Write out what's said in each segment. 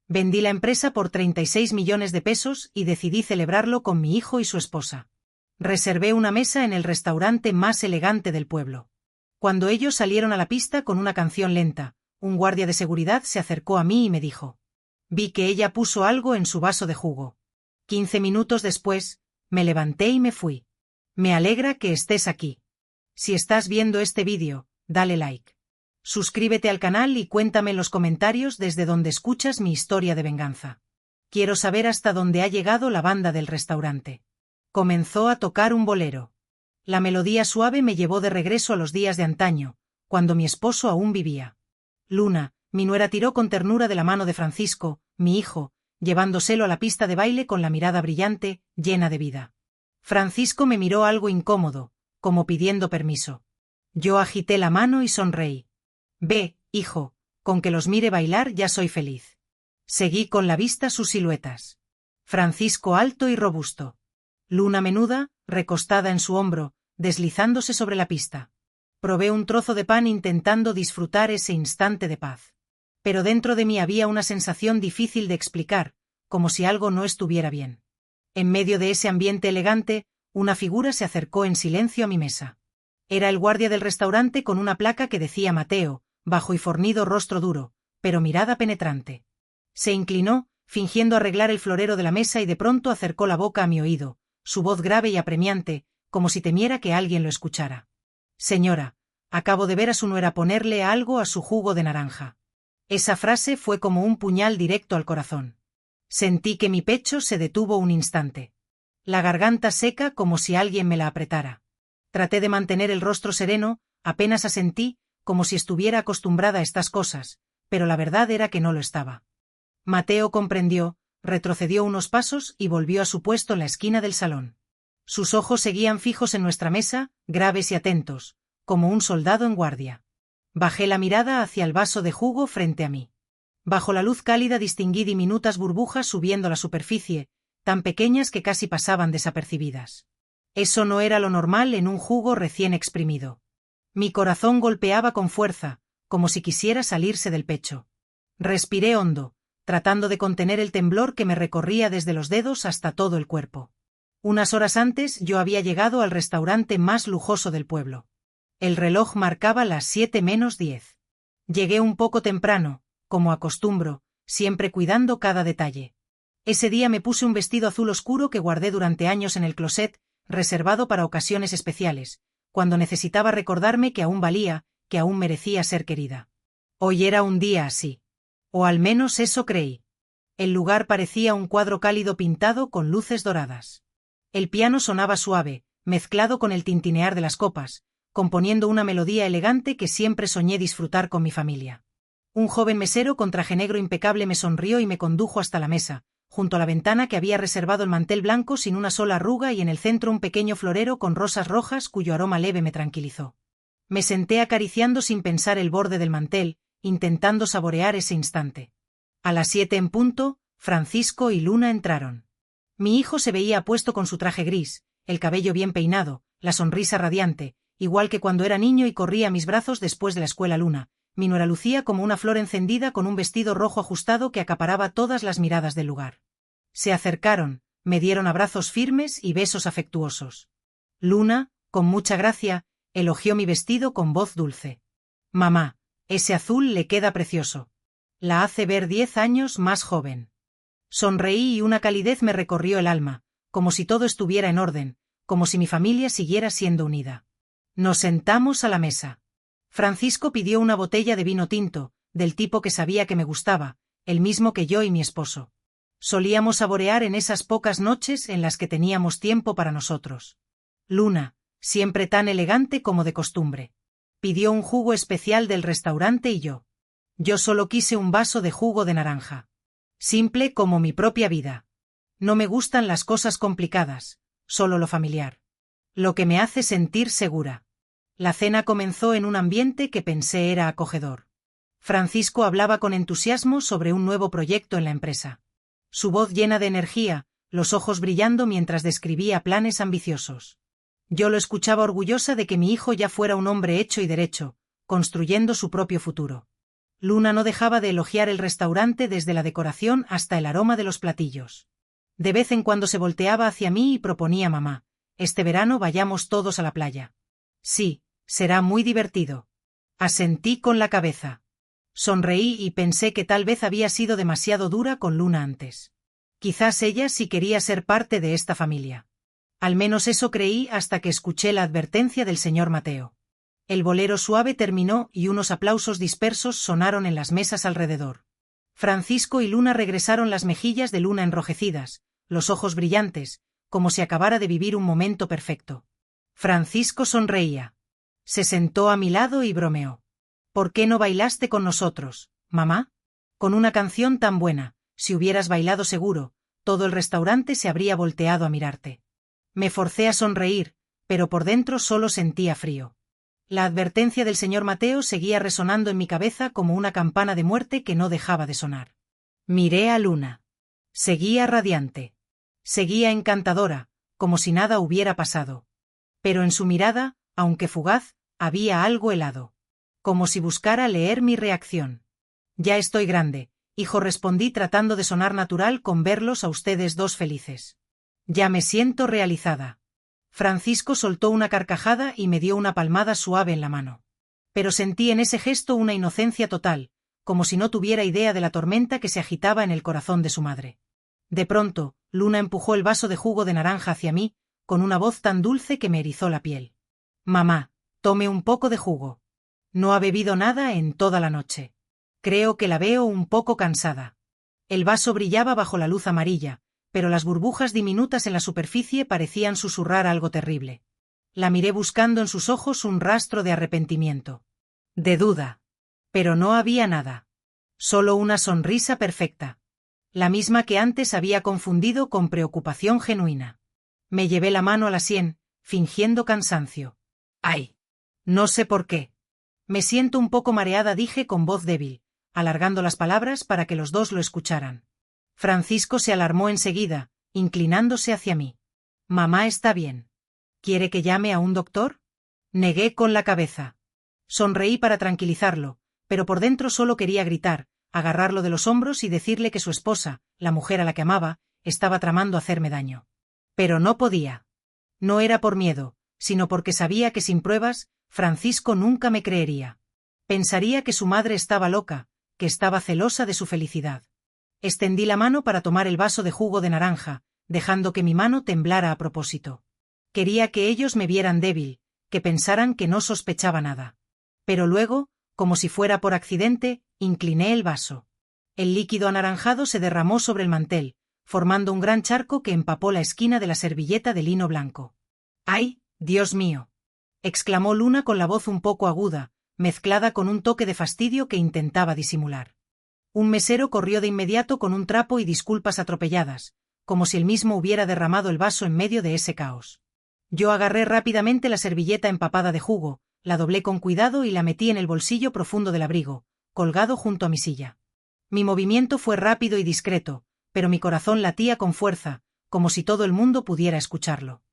Vendí la empresa por 36 millones de pesos y decidí celebrarlo con mi hijo y su esposa. Reservé una mesa en el restaurante más elegante del pueblo. Cuando ellos salieron a la pista con una canción lenta, un guardia de seguridad se acercó a mí y me dijo. Vi que ella puso algo en su vaso de jugo. 15 minutos después, me levanté y me fui. Me alegra que estés aquí. Si estás viendo este vídeo, dale like. Suscríbete al canal y cuéntame en los comentarios desde donde escuchas mi historia de venganza. Quiero saber hasta dónde ha llegado la banda del restaurante. Comenzó a tocar un bolero. La melodía suave me llevó de regreso a los días de antaño, cuando mi esposo aún vivía. Luna, mi nuera, tiró con ternura de la mano de Francisco, mi hijo, llevándoselo a la pista de baile con la mirada brillante, llena de vida. Francisco me miró algo incómodo, como pidiendo permiso. Yo agité la mano y sonreí. Ve, hijo, con que los mire bailar ya soy feliz. Seguí con la vista sus siluetas. Francisco alto y robusto. Luna menuda, recostada en su hombro, deslizándose sobre la pista. Probé un trozo de pan intentando disfrutar ese instante de paz. Pero dentro de mí había una sensación difícil de explicar, como si algo no estuviera bien. En medio de ese ambiente elegante, una figura se acercó en silencio a mi mesa. Era el guardia del restaurante con una placa que decía Mateo, bajo y fornido rostro duro, pero mirada penetrante. Se inclinó, fingiendo arreglar el florero de la mesa y de pronto acercó la boca a mi oído, su voz grave y apremiante, como si temiera que alguien lo escuchara. Señora, acabo de ver a su nuera ponerle algo a su jugo de naranja. Esa frase fue como un puñal directo al corazón. Sentí que mi pecho se detuvo un instante. La garganta seca como si alguien me la apretara. Traté de mantener el rostro sereno, apenas asentí, como si estuviera acostumbrada a estas cosas, pero la verdad era que no lo estaba. Mateo comprendió, retrocedió unos pasos y volvió a su puesto en la esquina del salón. Sus ojos seguían fijos en nuestra mesa, graves y atentos, como un soldado en guardia. Bajé la mirada hacia el vaso de jugo frente a mí. Bajo la luz cálida distinguí diminutas burbujas subiendo a la superficie, tan pequeñas que casi pasaban desapercibidas. Eso no era lo normal en un jugo recién exprimido. Mi corazón golpeaba con fuerza, como si quisiera salirse del pecho. Respiré hondo, tratando de contener el temblor que me recorría desde los dedos hasta todo el cuerpo. Unas horas antes yo había llegado al restaurante más lujoso del pueblo. El reloj marcaba las 7:10. Llegué un poco temprano, como acostumbro, siempre cuidando cada detalle. Ese día me puse un vestido azul oscuro que guardé durante años en el closet, reservado para ocasiones especiales, cuando necesitaba recordarme que aún valía, que aún merecía ser querida. Hoy era un día así. O al menos eso creí. El lugar parecía un cuadro cálido pintado con luces doradas. El piano sonaba suave, mezclado con el tintinear de las copas, componiendo una melodía elegante que siempre soñé disfrutar con mi familia. Un joven mesero con traje negro impecable me sonrió y me condujo hasta la mesa, junto a la ventana que había reservado el mantel blanco sin una sola arruga y en el centro un pequeño florero con rosas rojas cuyo aroma leve me tranquilizó. Me senté acariciando sin pensar el borde del mantel, intentando saborear ese instante. A las 7 en punto, Francisco y Luna entraron. Mi hijo se veía apuesto con su traje gris, el cabello bien peinado, la sonrisa radiante, igual que cuando era niño y corría a mis brazos después de la escuela. Luna, mi nuera, lucía como una flor encendida con un vestido rojo ajustado que acaparaba todas las miradas del lugar. Se acercaron, me dieron abrazos firmes y besos afectuosos. Luna, con mucha gracia, elogió mi vestido con voz dulce. Mamá, ese azul le queda precioso. La hace ver 10 años más joven. Sonreí y una calidez me recorrió el alma, como si todo estuviera en orden, como si mi familia siguiera siendo unida. Nos sentamos a la mesa. Francisco pidió una botella de vino tinto, del tipo que sabía que me gustaba, el mismo que yo y mi esposo. Solíamos saborear en esas pocas noches en las que teníamos tiempo para nosotros. Luna, siempre tan elegante como de costumbre, pidió un jugo especial del restaurante y yo. Yo solo quise un vaso de jugo de naranja. Simple como mi propia vida. No me gustan las cosas complicadas, solo lo familiar. Lo que me hace sentir segura. La cena comenzó en un ambiente que pensé era acogedor. Francisco hablaba con entusiasmo sobre un nuevo proyecto en la empresa. Su voz llena de energía, los ojos brillando mientras describía planes ambiciosos. Yo lo escuchaba orgullosa de que mi hijo ya fuera un hombre hecho y derecho, construyendo su propio futuro. Luna no dejaba de elogiar el restaurante desde la decoración hasta el aroma de los platillos. De vez en cuando se volteaba hacia mí y proponía: mamá, este verano vayamos todos a la playa. Sí, será muy divertido. Asentí con la cabeza. Sonreí y pensé que tal vez había sido demasiado dura con Luna antes. Quizás ella sí quería ser parte de esta familia. Al menos eso creí hasta que escuché la advertencia del señor Mateo. El bolero suave terminó y unos aplausos dispersos sonaron en las mesas alrededor. Francisco y Luna regresaron, las mejillas de Luna enrojecidas, los ojos brillantes, como si acabara de vivir un momento perfecto. Francisco sonreía. Se sentó a mi lado y bromeó. ¿Por qué no bailaste con nosotros, mamá? Con una canción tan buena, si hubieras bailado seguro, todo el restaurante se habría volteado a mirarte. Me forcé a sonreír, pero por dentro solo sentía frío. La advertencia del señor Mateo seguía resonando en mi cabeza como una campana de muerte que no dejaba de sonar. Miré a Luna. Seguía radiante. Seguía encantadora, como si nada hubiera pasado. Pero en su mirada, aunque fugaz, había algo helado. Como si buscara leer mi reacción. Ya estoy grande, hijo, respondí tratando de sonar natural con verlos a ustedes dos felices. Ya me siento realizada. Francisco soltó una carcajada y me dio una palmada suave en la mano. Pero sentí en ese gesto una inocencia total, como si no tuviera idea de la tormenta que se agitaba en el corazón de su madre. De pronto, Luna empujó el vaso de jugo de naranja hacia mí, con una voz tan dulce que me erizó la piel. Mamá, tome un poco de jugo. No ha bebido nada en toda la noche. Creo que la veo un poco cansada. El vaso brillaba bajo la luz amarilla, pero las burbujas diminutas en la superficie parecían susurrar algo terrible. La miré buscando en sus ojos un rastro de arrepentimiento. De duda. Pero no había nada. Solo una sonrisa perfecta. La misma que antes había confundido con preocupación genuina. Me llevé la mano a la sien, fingiendo cansancio. ¡Ay! No sé por qué. Me siento un poco mareada, dije con voz débil, alargando las palabras para que los dos lo escucharan. Francisco se alarmó enseguida, inclinándose hacia mí. Mamá está bien. ¿Quiere que llame a un doctor? Negué con la cabeza. Sonreí para tranquilizarlo, pero por dentro solo quería gritar, agarrarlo de los hombros y decirle que su esposa, la mujer a la que amaba, estaba tramando hacerme daño. Pero no podía. No era por miedo, sino porque sabía que sin pruebas, Francisco nunca me creería. Pensaría que su madre estaba loca, que estaba celosa de su felicidad. Extendí la mano para tomar el vaso de jugo de naranja, dejando que mi mano temblara a propósito. Quería que ellos me vieran débil, que pensaran que no sospechaba nada. Pero luego, como si fuera por accidente, incliné el vaso. El líquido anaranjado se derramó sobre el mantel, formando un gran charco que empapó la esquina de la servilleta de lino blanco. ¡Ay, Dios mío!, exclamó Luna con la voz un poco aguda, mezclada con un toque de fastidio que intentaba disimular. Un mesero corrió de inmediato con un trapo y disculpas atropelladas, como si él mismo hubiera derramado el vaso en medio de ese caos. Yo agarré rápidamente la servilleta empapada de jugo, la doblé con cuidado y la metí en el bolsillo profundo del abrigo, colgado junto a mi silla. Mi movimiento fue rápido y discreto, pero mi corazón latía con fuerza, como si todo el mundo pudiera escucharlo.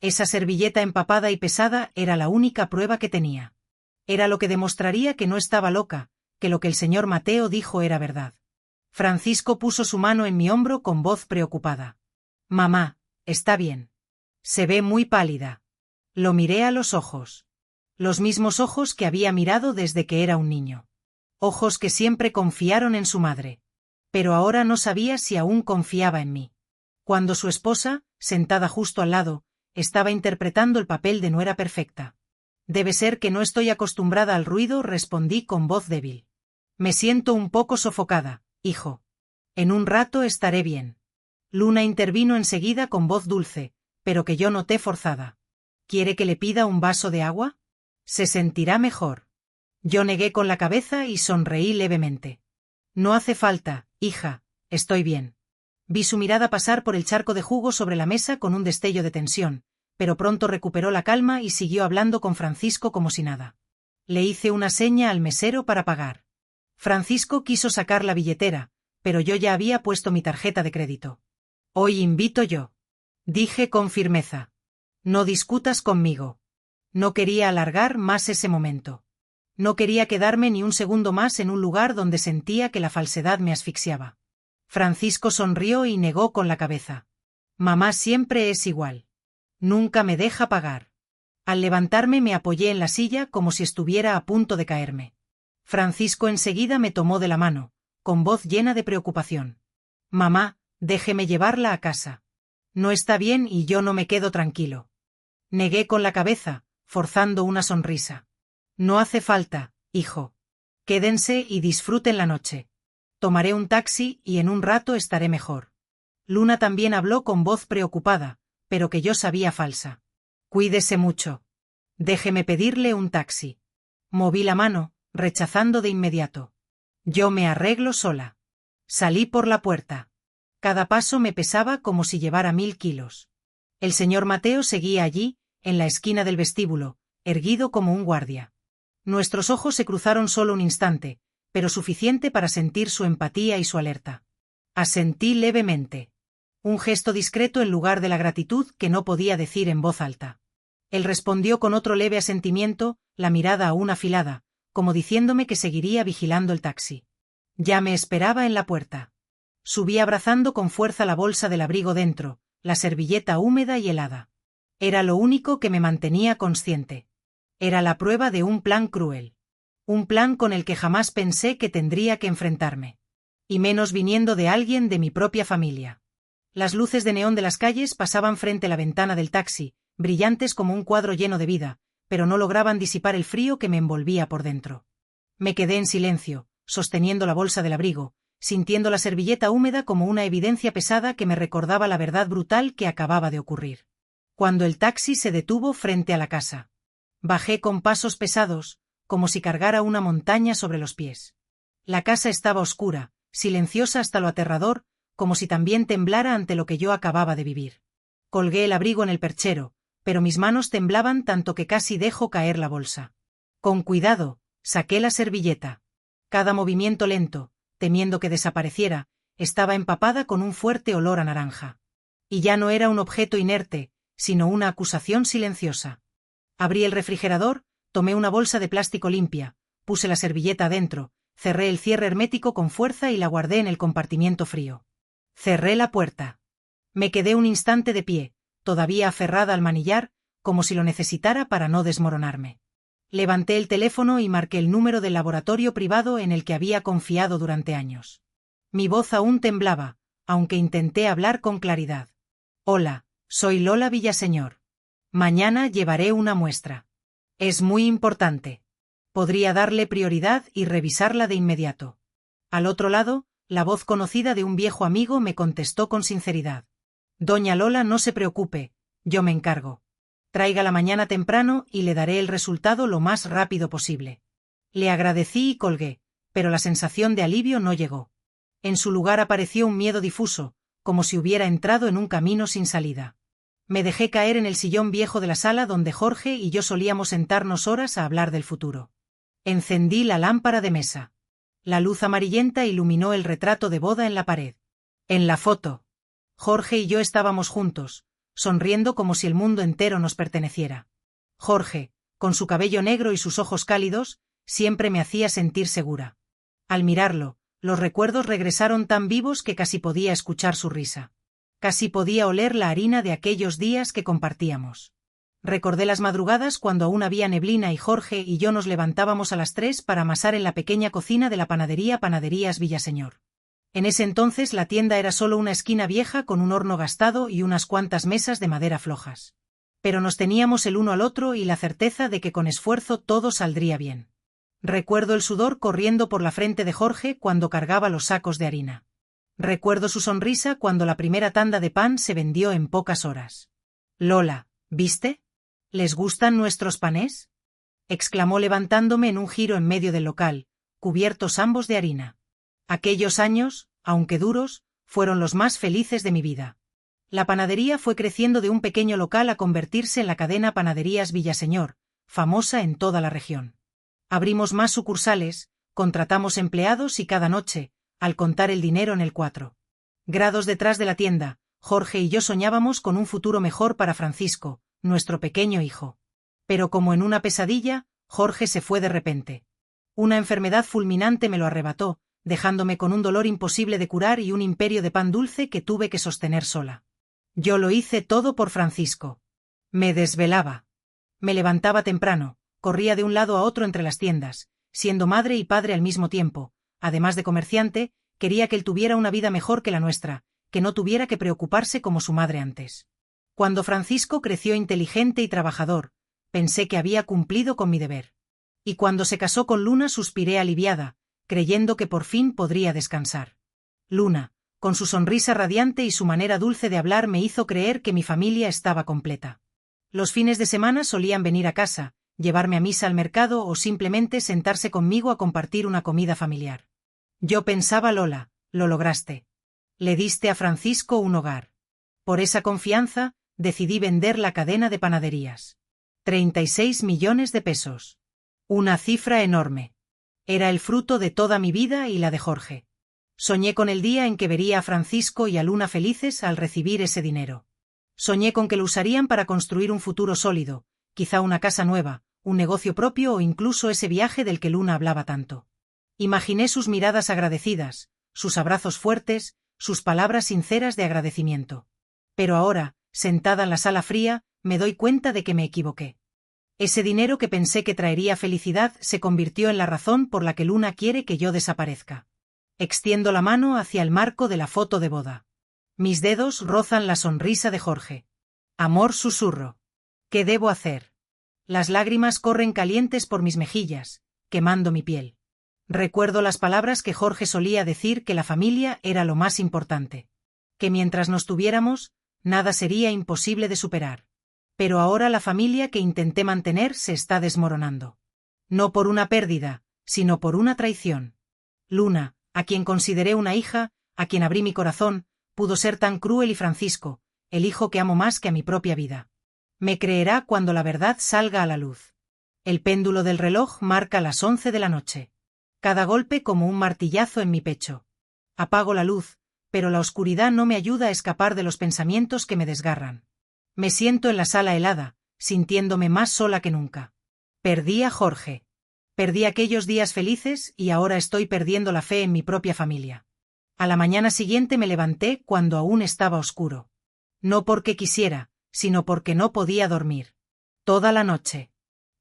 Esa servilleta empapada y pesada era la única prueba que tenía. Era lo que demostraría que no estaba loca, que lo que el señor Mateo dijo era verdad. Francisco puso su mano en mi hombro con voz preocupada. Mamá, está bien. Se ve muy pálida. Lo miré a los ojos. Los mismos ojos que había mirado desde que era un niño. Ojos que siempre confiaron en su madre. Pero ahora no sabía si aún confiaba en mí. Cuando su esposa, sentada justo al lado, estaba interpretando el papel de nuera perfecta. Debe ser que no estoy acostumbrada al ruido, respondí con voz débil. Me siento un poco sofocada, hijo. En un rato estaré bien. Luna intervino enseguida con voz dulce, pero que yo noté forzada. ¿Quiere que le pida un vaso de agua? Se sentirá mejor. Yo negué con la cabeza y sonreí levemente. No hace falta, hija, estoy bien. Vi su mirada pasar por el charco de jugo sobre la mesa con un destello de tensión, pero pronto recuperó la calma y siguió hablando con Francisco como si nada. Le hice una seña al mesero para pagar. Francisco quiso sacar la billetera, pero yo ya había puesto mi tarjeta de crédito. Hoy invito yo. Dije con firmeza. No discutas conmigo. No quería alargar más ese momento. No quería quedarme ni un segundo más en un lugar donde sentía que la falsedad me asfixiaba. Francisco sonrió y negó con la cabeza. Mamá siempre es igual. Nunca me deja pagar. Al levantarme me apoyé en la silla como si estuviera a punto de caerme. Francisco enseguida me tomó de la mano, con voz llena de preocupación. Mamá, déjeme llevarla a casa. No está bien y yo no me quedo tranquilo. Negué con la cabeza, forzando una sonrisa. No hace falta, hijo. Quédense y disfruten la noche. Tomaré un taxi y en un rato estaré mejor. Luna también habló con voz preocupada, pero que yo sabía falsa. Cuídese mucho. Déjeme pedirle un taxi. Moví la mano, rechazando de inmediato. Yo me arreglo sola. Salí por la puerta. Cada paso me pesaba como si llevara 1000 kilos. El señor Mateo seguía allí, en la esquina del vestíbulo, erguido como un guardia. Nuestros ojos se cruzaron solo un instante, pero suficiente para sentir su empatía y su alerta. Asentí levemente. Un gesto discreto en lugar de la gratitud que no podía decir en voz alta. Él respondió con otro leve asentimiento, la mirada aún afilada, como diciéndome que seguiría vigilando el taxi. Ya me esperaba en la puerta. Subí abrazando con fuerza la bolsa del abrigo dentro, la servilleta húmeda y helada. Era lo único que me mantenía consciente. Era la prueba de un plan cruel. Un plan con el que jamás pensé que tendría que enfrentarme. Y menos viniendo de alguien de mi propia familia. Las luces de neón de las calles pasaban frente a la ventana del taxi, brillantes como un cuadro lleno de vida, pero no lograban disipar el frío que me envolvía por dentro. Me quedé en silencio, sosteniendo la bolsa del abrigo, sintiendo la servilleta húmeda como una evidencia pesada que me recordaba la verdad brutal que acababa de ocurrir. Cuando el taxi se detuvo frente a la casa. Bajé con pasos pesados, como si cargara una montaña sobre los pies. La casa estaba oscura, silenciosa hasta lo aterrador, como si también temblara ante lo que yo acababa de vivir. Colgué el abrigo en el perchero, pero mis manos temblaban tanto que casi dejo caer la bolsa. Con cuidado, saqué la servilleta. Cada movimiento lento, temiendo que desapareciera, estaba empapada con un fuerte olor a naranja. Y ya no era un objeto inerte, sino una acusación silenciosa. Abrí el refrigerador, tomé una bolsa de plástico limpia, puse la servilleta adentro, cerré el cierre hermético con fuerza y la guardé en el compartimiento frío. Cerré la puerta. Me quedé un instante de pie, todavía aferrada al manillar, como si lo necesitara para no desmoronarme. Levanté el teléfono y marqué el número del laboratorio privado en el que había confiado durante años. Mi voz aún temblaba, aunque intenté hablar con claridad. Hola, soy Lola Villaseñor. Mañana llevaré una muestra. Es muy importante. Podría darle prioridad y revisarla de inmediato. Al otro lado, la voz conocida de un viejo amigo me contestó con sinceridad. Doña Lola, no se preocupe, yo me encargo. Tráigala mañana temprano y le daré el resultado lo más rápido posible. Le agradecí y colgué, pero la sensación de alivio no llegó. En su lugar apareció un miedo difuso, como si hubiera entrado en un camino sin salida. Me dejé caer en el sillón viejo de la sala donde Jorge y yo solíamos sentarnos horas a hablar del futuro. Encendí la lámpara de mesa. La luz amarillenta iluminó el retrato de boda en la pared. En la foto, Jorge y yo estábamos juntos, sonriendo como si el mundo entero nos perteneciera. Jorge, con su cabello negro y sus ojos cálidos, siempre me hacía sentir segura. Al mirarlo, los recuerdos regresaron tan vivos que casi podía escuchar su risa. Casi podía oler la harina de aquellos días que compartíamos. Recordé las madrugadas cuando aún había neblina y Jorge y yo nos levantábamos a las 3 para amasar en la pequeña cocina de la panadería Panaderías Villaseñor. En ese entonces la tienda era solo una esquina vieja con un horno gastado y unas cuantas mesas de madera flojas. Pero nos teníamos el uno al otro y la certeza de que con esfuerzo todo saldría bien. Recuerdo el sudor corriendo por la frente de Jorge cuando cargaba los sacos de harina. Recuerdo su sonrisa cuando la primera tanda de pan se vendió en pocas horas. Lola, ¿viste? ¿Les gustan nuestros panes? Exclamó levantándome en un giro en medio del local, cubiertos ambos de harina. Aquellos años, aunque duros, fueron los más felices de mi vida. La panadería fue creciendo de un pequeño local a convertirse en la cadena Panaderías Villaseñor, famosa en toda la región. Abrimos más sucursales, contratamos empleados y cada noche, al contar el dinero en el 4 grados detrás de la tienda, Jorge y yo soñábamos con un futuro mejor para Francisco, nuestro pequeño hijo. Pero como en una pesadilla, Jorge se fue de repente. Una enfermedad fulminante me lo arrebató, dejándome con un dolor imposible de curar y un imperio de pan dulce que tuve que sostener sola. Yo lo hice todo por Francisco. Me desvelaba. Me levantaba temprano, corría de un lado a otro entre las tiendas, siendo madre y padre al mismo tiempo. Además de comerciante, quería que él tuviera una vida mejor que la nuestra, que no tuviera que preocuparse como su madre antes. Cuando Francisco creció inteligente y trabajador, pensé que había cumplido con mi deber. Y cuando se casó con Luna suspiré aliviada, creyendo que por fin podría descansar. Luna, con su sonrisa radiante y su manera dulce de hablar, me hizo creer que mi familia estaba completa. Los fines de semana solían venir a casa, llevarme a misa al mercado o simplemente sentarse conmigo a compartir una comida familiar. Yo pensaba: Lola, lo lograste. Le diste a Francisco un hogar. Por esa confianza, decidí vender la cadena de panaderías. 36 millones de pesos. Una cifra enorme. Era el fruto de toda mi vida y la de Jorge. Soñé con el día en que vería a Francisco y a Luna felices al recibir ese dinero. Soñé con que lo usarían para construir un futuro sólido, quizá una casa nueva, un negocio propio o incluso ese viaje del que Luna hablaba tanto. Imaginé sus miradas agradecidas, sus abrazos fuertes, sus palabras sinceras de agradecimiento. Pero ahora, sentada en la sala fría, me doy cuenta de que me equivoqué. Ese dinero que pensé que traería felicidad se convirtió en la razón por la que Luna quiere que yo desaparezca. Extiendo la mano hacia el marco de la foto de boda. Mis dedos rozan la sonrisa de Jorge. Amor, susurro. ¿Qué debo hacer? Las lágrimas corren calientes por mis mejillas, quemando mi piel. Recuerdo las palabras que Jorge solía decir: que la familia era lo más importante. Que mientras nos tuviéramos, nada sería imposible de superar. Pero ahora la familia que intenté mantener se está desmoronando. No por una pérdida, sino por una traición. Luna, a quien consideré una hija, a quien abrí mi corazón, pudo ser tan cruel, y Francisco, el hijo que amo más que a mi propia vida. Me creerá cuando la verdad salga a la luz. El péndulo del reloj marca las 11 de la noche. Cada golpe como un martillazo en mi pecho. Apago la luz, pero la oscuridad no me ayuda a escapar de los pensamientos que me desgarran. Me siento en la sala helada, sintiéndome más sola que nunca. Perdí a Jorge. Perdí aquellos días felices y ahora estoy perdiendo la fe en mi propia familia. A la mañana siguiente me levanté cuando aún estaba oscuro. No porque quisiera, sino porque no podía dormir. Toda la noche.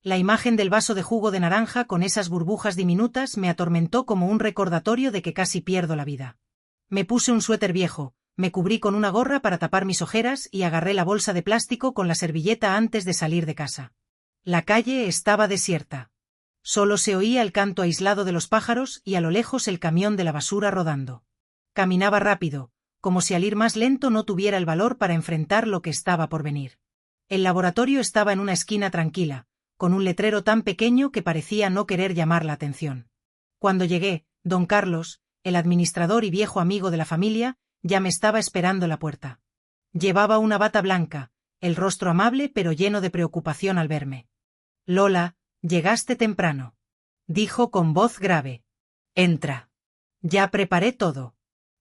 La imagen del vaso de jugo de naranja con esas burbujas diminutas me atormentó como un recordatorio de que casi pierdo la vida. Me puse un suéter viejo, me cubrí con una gorra para tapar mis ojeras y agarré la bolsa de plástico con la servilleta antes de salir de casa. La calle estaba desierta. Solo se oía el canto aislado de los pájaros y a lo lejos el camión de la basura rodando. Caminaba rápido, como si al ir más lento no tuviera el valor para enfrentar lo que estaba por venir. El laboratorio estaba en una esquina tranquila, con un letrero tan pequeño que parecía no querer llamar la atención. Cuando llegué, don Carlos, el administrador y viejo amigo de la familia, ya me estaba esperando en la puerta. Llevaba una bata blanca, el rostro amable pero lleno de preocupación al verme. Lola, llegaste temprano, dijo con voz grave. Entra. Ya preparé todo.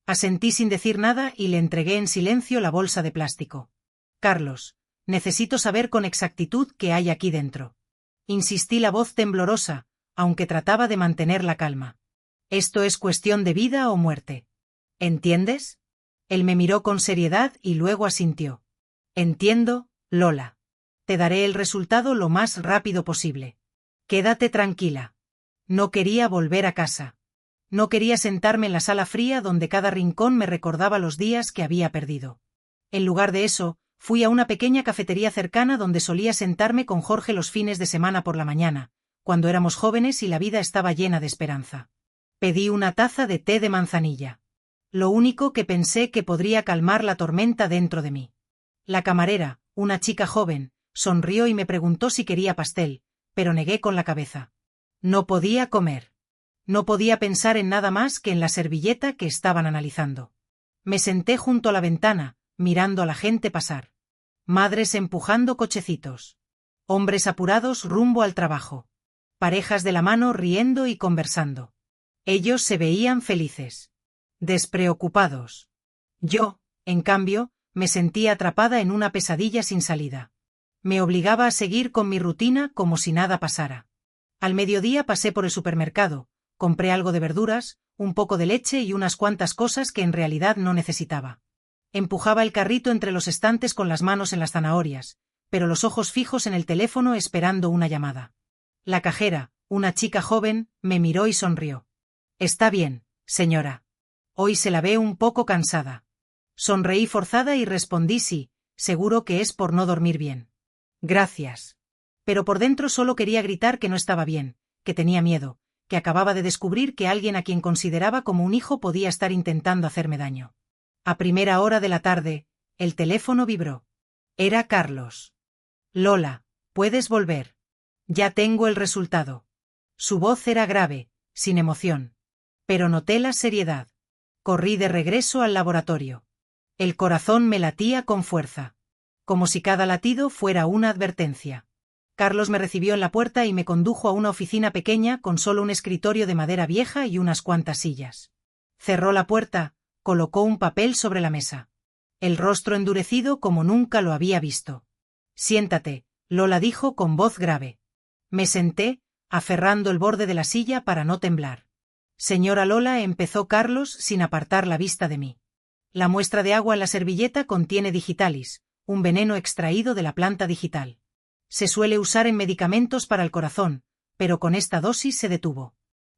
Asentí sin decir nada y le entregué en silencio la bolsa de plástico. Carlos, necesito saber con exactitud qué hay aquí dentro. Insistí, la voz temblorosa, aunque trataba de mantener la calma. Esto es cuestión de vida o muerte. ¿Entiendes? Él me miró con seriedad y luego asintió. Entiendo, Lola. Te daré el resultado lo más rápido posible. Quédate tranquila. No quería volver a casa. No quería sentarme en la sala fría donde cada rincón me recordaba los días que había perdido. En lugar de eso, fui a una pequeña cafetería cercana donde solía sentarme con Jorge los fines de semana por la mañana, cuando éramos jóvenes y la vida estaba llena de esperanza. Pedí una taza de té de manzanilla. Lo único que pensé que podría calmar la tormenta dentro de mí. La camarera, una chica joven, sonrió y me preguntó si quería pastel, pero negué con la cabeza. No podía comer. No podía pensar en nada más que en la servilleta que estaban analizando. Me senté junto a la ventana, mirando a la gente pasar. Madres empujando cochecitos. Hombres apurados rumbo al trabajo. Parejas de la mano riendo y conversando. Ellos se veían felices. Despreocupados. Yo, en cambio, me sentía atrapada en una pesadilla sin salida. Me obligaba a seguir con mi rutina como si nada pasara. Al mediodía pasé por el supermercado, compré algo de verduras, un poco de leche y unas cuantas cosas que en realidad no necesitaba. Empujaba el carrito entre los estantes con las manos en las zanahorias, pero los ojos fijos en el teléfono esperando una llamada. La cajera, una chica joven, me miró y sonrió. «Está bien, señora. Hoy se la ve un poco cansada». Sonreí forzada y respondí sí, seguro que es por no dormir bien. «Gracias». Pero por dentro solo quería gritar que no estaba bien, que tenía miedo, que acababa de descubrir que alguien a quien consideraba como un hijo podía estar intentando hacerme daño. A primera hora de la tarde, el teléfono vibró. Era Carlos. «Lola, puedes volver. Ya tengo el resultado». Su voz era grave, sin emoción. Pero noté la seriedad. Corrí de regreso al laboratorio. El corazón me latía con fuerza. Como si cada latido fuera una advertencia. Carlos me recibió en la puerta y me condujo a una oficina pequeña con solo un escritorio de madera vieja y unas cuantas sillas. Cerró la puerta, colocó un papel sobre la mesa. El rostro endurecido como nunca lo había visto. «Siéntate», Lola dijo con voz grave. Me senté, aferrando el borde de la silla para no temblar. «Señora Lola», empezó Carlos sin apartar la vista de mí. «La muestra de agua en la servilleta contiene digitalis, un veneno extraído de la planta digital. Se suele usar en medicamentos para el corazón, pero con esta dosis se detuvo».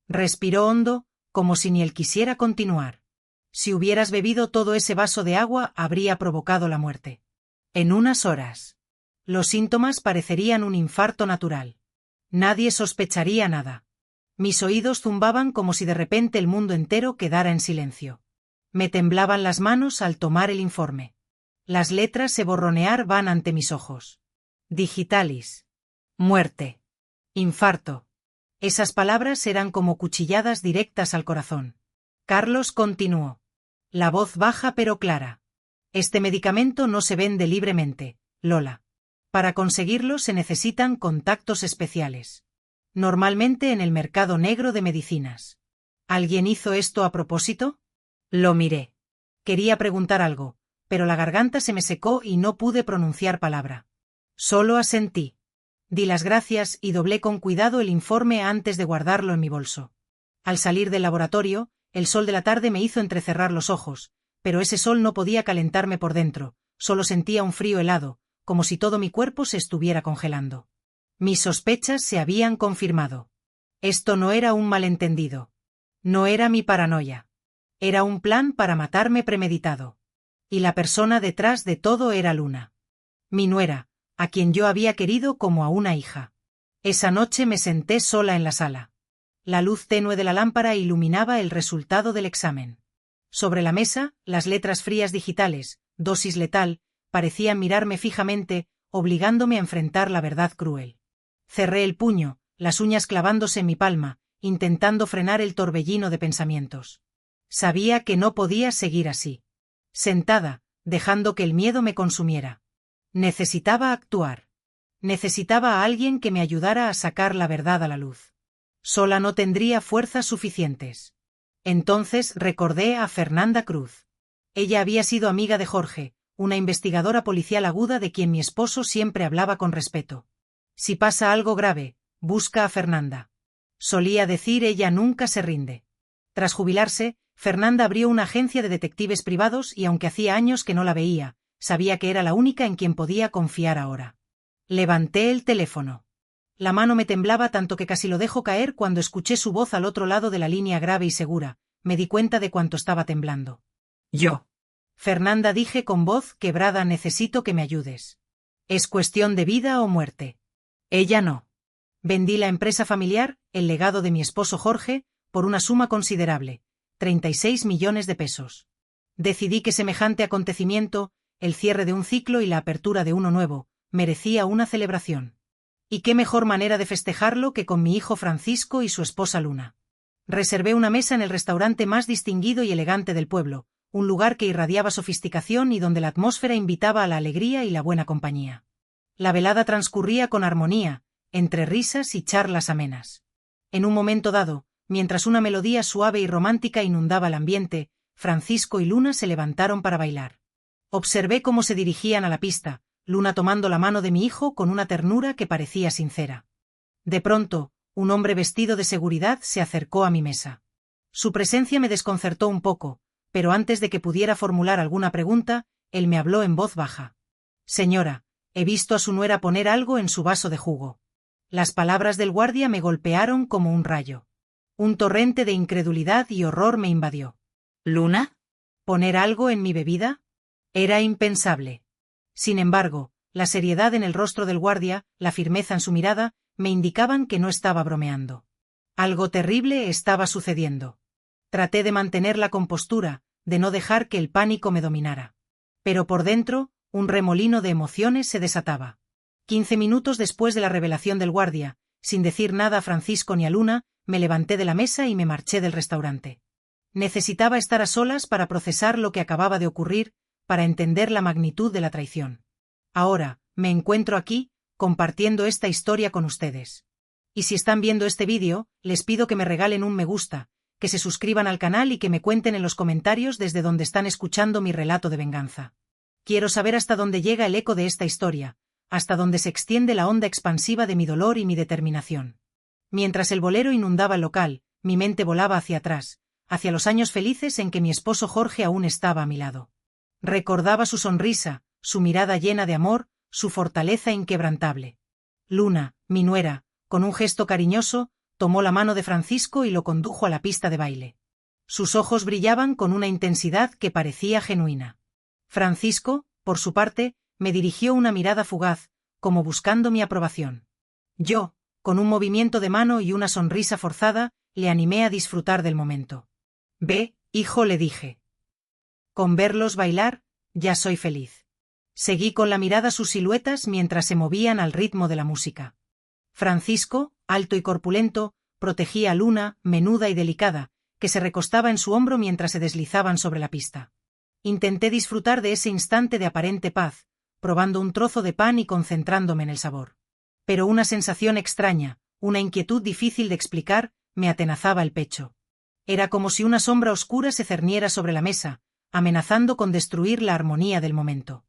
Respiró hondo, como si ni él quisiera continuar. «Si hubieras bebido todo ese vaso de agua habría provocado la muerte. En unas horas. Los síntomas parecerían un infarto natural. Nadie sospecharía nada». Mis oídos zumbaban como si de repente el mundo entero quedara en silencio. Me temblaban las manos al tomar el informe. Las letras se borronear van ante mis ojos. Digitalis. Muerte. Infarto. Esas palabras eran como cuchilladas directas al corazón. Carlos continuó. La voz baja pero clara. «Este medicamento no se vende libremente, Lola. Para conseguirlo se necesitan contactos especiales. Normalmente en el mercado negro de medicinas. ¿Alguien hizo esto a propósito?» Lo miré. Quería preguntar algo, pero la garganta se me secó y no pude pronunciar palabra. Solo asentí. Di las gracias y doblé con cuidado el informe antes de guardarlo en mi bolso. Al salir del laboratorio, el sol de la tarde me hizo entrecerrar los ojos, pero ese sol no podía calentarme por dentro, solo sentía un frío helado, como si todo mi cuerpo se estuviera congelando. Mis sospechas se habían confirmado. Esto no era un malentendido. No era mi paranoia. Era un plan para matarme premeditado. Y la persona detrás de todo era Luna. Mi nuera, a quien yo había querido como a una hija. Esa noche me senté sola en la sala. La luz tenue de la lámpara iluminaba el resultado del examen. Sobre la mesa, las letras frías digitales, dosis letal, parecían mirarme fijamente, obligándome a enfrentar la verdad cruel. Cerré el puño, las uñas clavándose en mi palma, intentando frenar el torbellino de pensamientos. Sabía que no podía seguir así. Sentada, dejando que el miedo me consumiera. Necesitaba actuar. Necesitaba a alguien que me ayudara a sacar la verdad a la luz. Sola no tendría fuerzas suficientes. Entonces recordé a Fernanda Cruz. Ella había sido amiga de Jorge, una investigadora policial aguda de quien mi esposo siempre hablaba con respeto. «Si pasa algo grave, busca a Fernanda». Solía decir, ella nunca se rinde. Tras jubilarse, Fernanda abrió una agencia de detectives privados y aunque hacía años que no la veía, sabía que era la única en quien podía confiar ahora. Levanté el teléfono. La mano me temblaba tanto que casi lo dejo caer cuando escuché su voz al otro lado de la línea grave y segura. Me di cuenta de cuánto estaba temblando. «Yo». «Fernanda», dije con voz quebrada, «necesito que me ayudes. Es cuestión de vida o muerte». Ella no. Vendí la empresa familiar, el legado de mi esposo Jorge, por una suma considerable, 36 millones de pesos. Decidí que semejante acontecimiento, el cierre de un ciclo y la apertura de uno nuevo, merecía una celebración. Y qué mejor manera de festejarlo que con mi hijo Francisco y su esposa Luna. Reservé una mesa en el restaurante más distinguido y elegante del pueblo, un lugar que irradiaba sofisticación y donde la atmósfera invitaba a la alegría y la buena compañía. La velada transcurría con armonía, entre risas y charlas amenas. En un momento dado, mientras una melodía suave y romántica inundaba el ambiente, Francisco y Luna se levantaron para bailar. Observé cómo se dirigían a la pista, Luna tomando la mano de mi hijo con una ternura que parecía sincera. De pronto, Un hombre vestido de seguridad se acercó a mi mesa. Su presencia me desconcertó un poco, pero antes de que pudiera formular alguna pregunta, él me habló en voz baja. Señora, he visto a su nuera poner algo en su vaso de jugo. Las palabras del guardia me golpearon como un rayo. Un torrente de incredulidad y horror me invadió. ¿Luna? ¿Poner algo en mi bebida? Era impensable. Sin embargo, la seriedad en el rostro del guardia, la firmeza en su mirada, me indicaban que no estaba bromeando. Algo terrible estaba sucediendo. Traté de mantener la compostura, de no dejar que el pánico me dominara. Pero por dentro, un remolino de emociones se desataba. 15 minutos después de la revelación del guardia, sin decir nada a Francisco ni a Luna, me levanté de la mesa y me marché del restaurante. Necesitaba estar a solas para procesar lo que acababa de ocurrir, para entender la magnitud de la traición. Ahora, me encuentro aquí, compartiendo esta historia con ustedes. Y si están viendo este vídeo, les pido que me regalen un me gusta, que se suscriban al canal y que me cuenten en los comentarios desde donde están escuchando mi relato de venganza. Quiero saber hasta dónde llega el eco de esta historia, hasta dónde se extiende la onda expansiva de mi dolor y mi determinación. Mientras el bolero inundaba el local, mi mente volaba hacia atrás, hacia los años felices en que mi esposo Jorge aún estaba a mi lado. Recordaba su sonrisa, su mirada llena de amor, su fortaleza inquebrantable. Luna, mi nuera, con un gesto cariñoso, tomó la mano de Francisco y lo condujo a la pista de baile. Sus ojos brillaban con una intensidad que parecía genuina. Francisco, por su parte, me dirigió una mirada fugaz, como buscando mi aprobación. Yo, con un movimiento de mano y una sonrisa forzada, le animé a disfrutar del momento. Ve, hijo, le dije. Con verlos bailar, ya soy feliz. Seguí con la mirada sus siluetas mientras se movían al ritmo de la música. Francisco, alto y corpulento, protegía a Luna, menuda y delicada, que se recostaba en su hombro mientras se deslizaban sobre la pista. Intenté disfrutar de ese instante de aparente paz, probando un trozo de pan y concentrándome en el sabor. Pero una sensación extraña, una inquietud difícil de explicar, me atenazaba el pecho. Era como si una sombra oscura se cerniera sobre la mesa, amenazando con destruir la armonía del momento.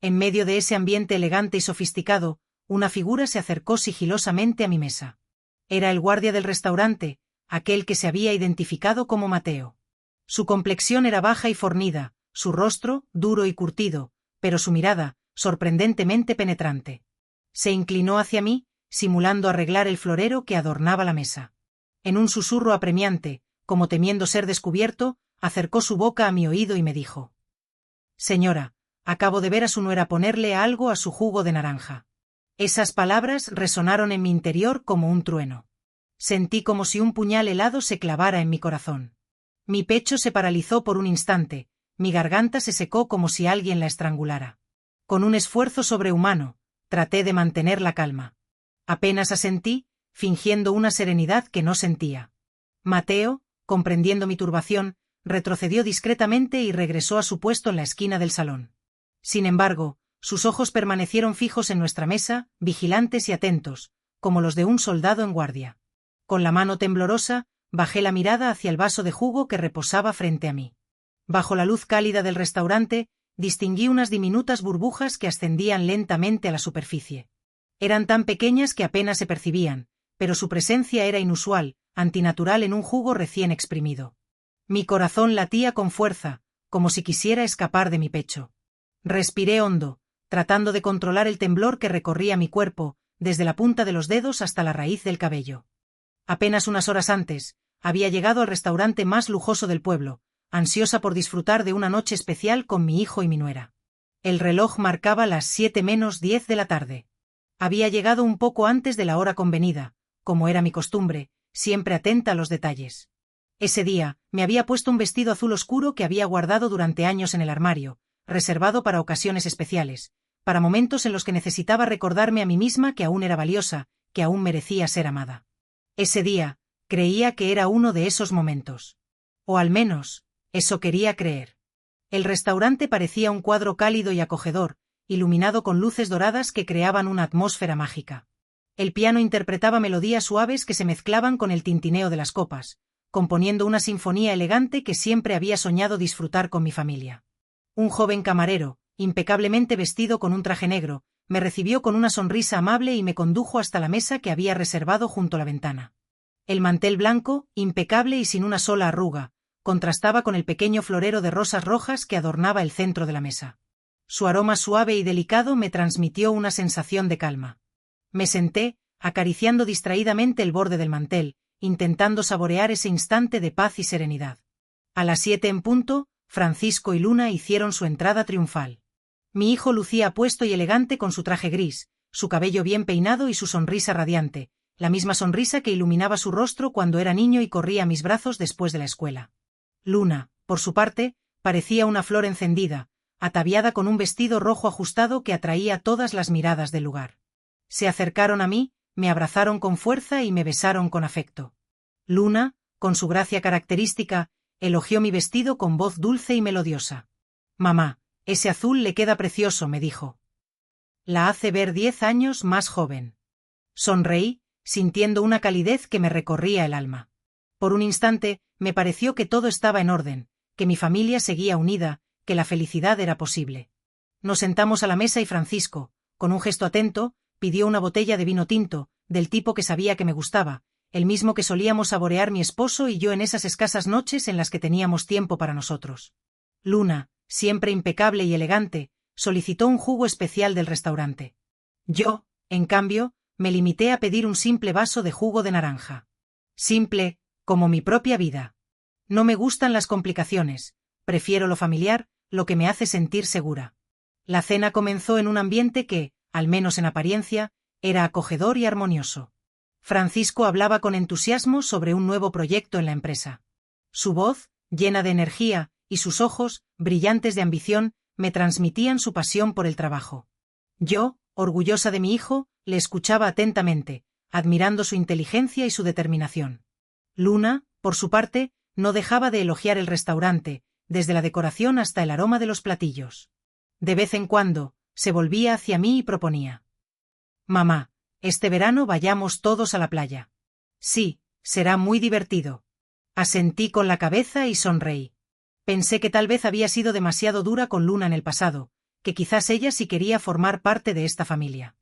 En medio de ese ambiente elegante y sofisticado, una figura se acercó sigilosamente a mi mesa. Era el guardia del restaurante, aquel que se había identificado como Mateo. Su complexión era baja y fornida, su rostro, duro y curtido, pero su mirada, sorprendentemente penetrante. Se inclinó hacia mí, simulando arreglar el florero que adornaba la mesa. En un susurro apremiante, como temiendo ser descubierto, acercó su boca a mi oído y me dijo: Señora, acabo de ver a su nuera ponerle algo a su jugo de naranja. Esas palabras resonaron en mi interior como un trueno. Sentí como si un puñal helado se clavara en mi corazón. Mi pecho se paralizó por un instante, mi garganta se secó como si alguien la estrangulara. Con un esfuerzo sobrehumano, traté de mantener la calma. Apenas asentí, fingiendo una serenidad que no sentía. Mateo, comprendiendo mi turbación, retrocedió discretamente y regresó a su puesto en la esquina del salón. Sin embargo, sus ojos permanecieron fijos en nuestra mesa, vigilantes y atentos, como los de un soldado en guardia. Con la mano temblorosa, bajé la mirada hacia el vaso de jugo que reposaba frente a mí. Bajo la luz cálida del restaurante, distinguí unas diminutas burbujas que ascendían lentamente a la superficie. Eran tan pequeñas que apenas se percibían, pero su presencia era inusual, antinatural en un jugo recién exprimido. Mi corazón latía con fuerza, como si quisiera escapar de mi pecho. Respiré hondo, tratando de controlar el temblor que recorría mi cuerpo, desde la punta de los dedos hasta la raíz del cabello. Apenas unas horas antes, había llegado al restaurante más lujoso del pueblo, ansiosa por disfrutar de una noche especial con mi hijo y mi nuera. El reloj marcaba las 7:10 de la tarde. Había llegado un poco antes de la hora convenida, como era mi costumbre, siempre atenta a los detalles. Ese día, me había puesto un vestido azul oscuro que había guardado durante años en el armario, reservado para ocasiones especiales, para momentos en los que necesitaba recordarme a mí misma que aún era valiosa, que aún merecía ser amada. Ese día, creía que era uno de esos momentos. O al menos, eso quería creer. El restaurante parecía un cuadro cálido y acogedor, iluminado con luces doradas que creaban una atmósfera mágica. El piano interpretaba melodías suaves que se mezclaban con el tintineo de las copas, componiendo una sinfonía elegante que siempre había soñado disfrutar con mi familia. Un joven camarero, impecablemente vestido con un traje negro, me recibió con una sonrisa amable y me condujo hasta la mesa que había reservado junto a la ventana. El mantel blanco, impecable y sin una sola arruga, contrastaba con el pequeño florero de rosas rojas que adornaba el centro de la mesa. Su aroma suave y delicado me transmitió una sensación de calma. Me senté, acariciando distraídamente el borde del mantel, intentando saborear ese instante de paz y serenidad. A las 7 en punto, Francisco y Luna hicieron su entrada triunfal. Mi hijo lucía apuesto y elegante con su traje gris, su cabello bien peinado y su sonrisa radiante, la misma sonrisa que iluminaba su rostro cuando era niño y corría a mis brazos después de la escuela. Luna, por su parte, parecía una flor encendida, ataviada con un vestido rojo ajustado que atraía todas las miradas del lugar. Se acercaron a mí, me abrazaron con fuerza y me besaron con afecto. Luna, con su gracia característica, elogió mi vestido con voz dulce y melodiosa. «Mamá, ese azul le queda precioso», me dijo. «La hace ver 10 años más joven». Sonreí, sintiendo una calidez que me recorría el alma. Por un instante, me pareció que todo estaba en orden, que mi familia seguía unida, que la felicidad era posible. Nos sentamos a la mesa y Francisco, con un gesto atento, pidió una botella de vino tinto, del tipo que sabía que me gustaba, el mismo que solíamos saborear mi esposo y yo en esas escasas noches en las que teníamos tiempo para nosotros. Luna, siempre impecable y elegante, solicitó un jugo especial del restaurante. Yo, en cambio, me limité a pedir un simple vaso de jugo de naranja. Simple, como mi propia vida. No me gustan las complicaciones, prefiero lo familiar, lo que me hace sentir segura. La cena comenzó en un ambiente que, al menos en apariencia, era acogedor y armonioso. Francisco hablaba con entusiasmo sobre un nuevo proyecto en la empresa. Su voz, llena de energía, y sus ojos, brillantes de ambición, me transmitían su pasión por el trabajo. Yo, orgullosa de mi hijo, le escuchaba atentamente, admirando su inteligencia y su determinación. Luna, por su parte, no dejaba de elogiar el restaurante, desde la decoración hasta el aroma de los platillos. De vez en cuando, se volvía hacia mí y proponía. «Mamá, este verano vayamos todos a la playa». «Sí, será muy divertido». Asentí con la cabeza y sonreí. Pensé que tal vez había sido demasiado dura con Luna en el pasado, que quizás ella sí quería formar parte de esta familia.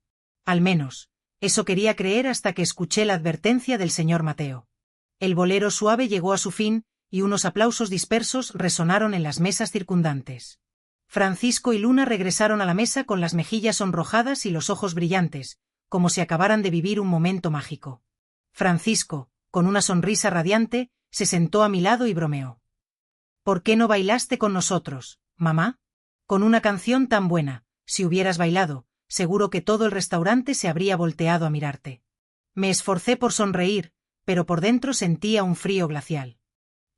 Al menos, eso quería creer hasta que escuché la advertencia del señor Mateo. El bolero suave llegó a su fin, y unos aplausos dispersos resonaron en las mesas circundantes. Francisco y Luna regresaron a la mesa con las mejillas sonrojadas y los ojos brillantes, como si acabaran de vivir un momento mágico. Francisco, con una sonrisa radiante, se sentó a mi lado y bromeó. «¿Por qué no bailaste con nosotros, mamá? Con una canción tan buena, si hubieras bailado, seguro que todo el restaurante se habría volteado a mirarte». Me esforcé por sonreír, pero por dentro sentía un frío glacial.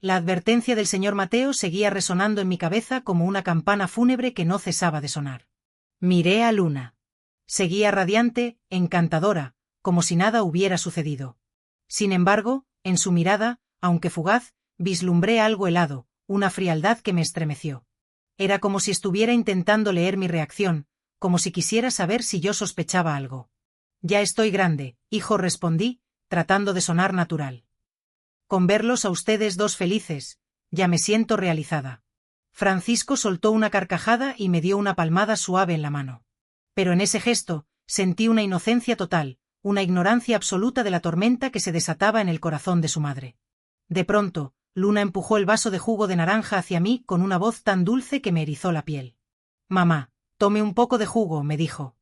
La advertencia del señor Mateo seguía resonando en mi cabeza como una campana fúnebre que no cesaba de sonar. Miré a Luna. Seguía radiante, encantadora, como si nada hubiera sucedido. Sin embargo, en su mirada, aunque fugaz, vislumbré algo helado, una frialdad que me estremeció. Era como si estuviera intentando leer mi reacción, como si quisiera saber si yo sospechaba algo. «Ya estoy grande, hijo», respondí, tratando de sonar natural. «Con verlos a ustedes dos felices, ya me siento realizada». Francisco soltó una carcajada y me dio una palmada suave en la mano. Pero en ese gesto, sentí una inocencia total, una ignorancia absoluta de la tormenta que se desataba en el corazón de su madre. De pronto, Luna empujó el vaso de jugo de naranja hacia mí con una voz tan dulce que me erizó la piel. «Mamá, tome un poco de jugo», me dijo.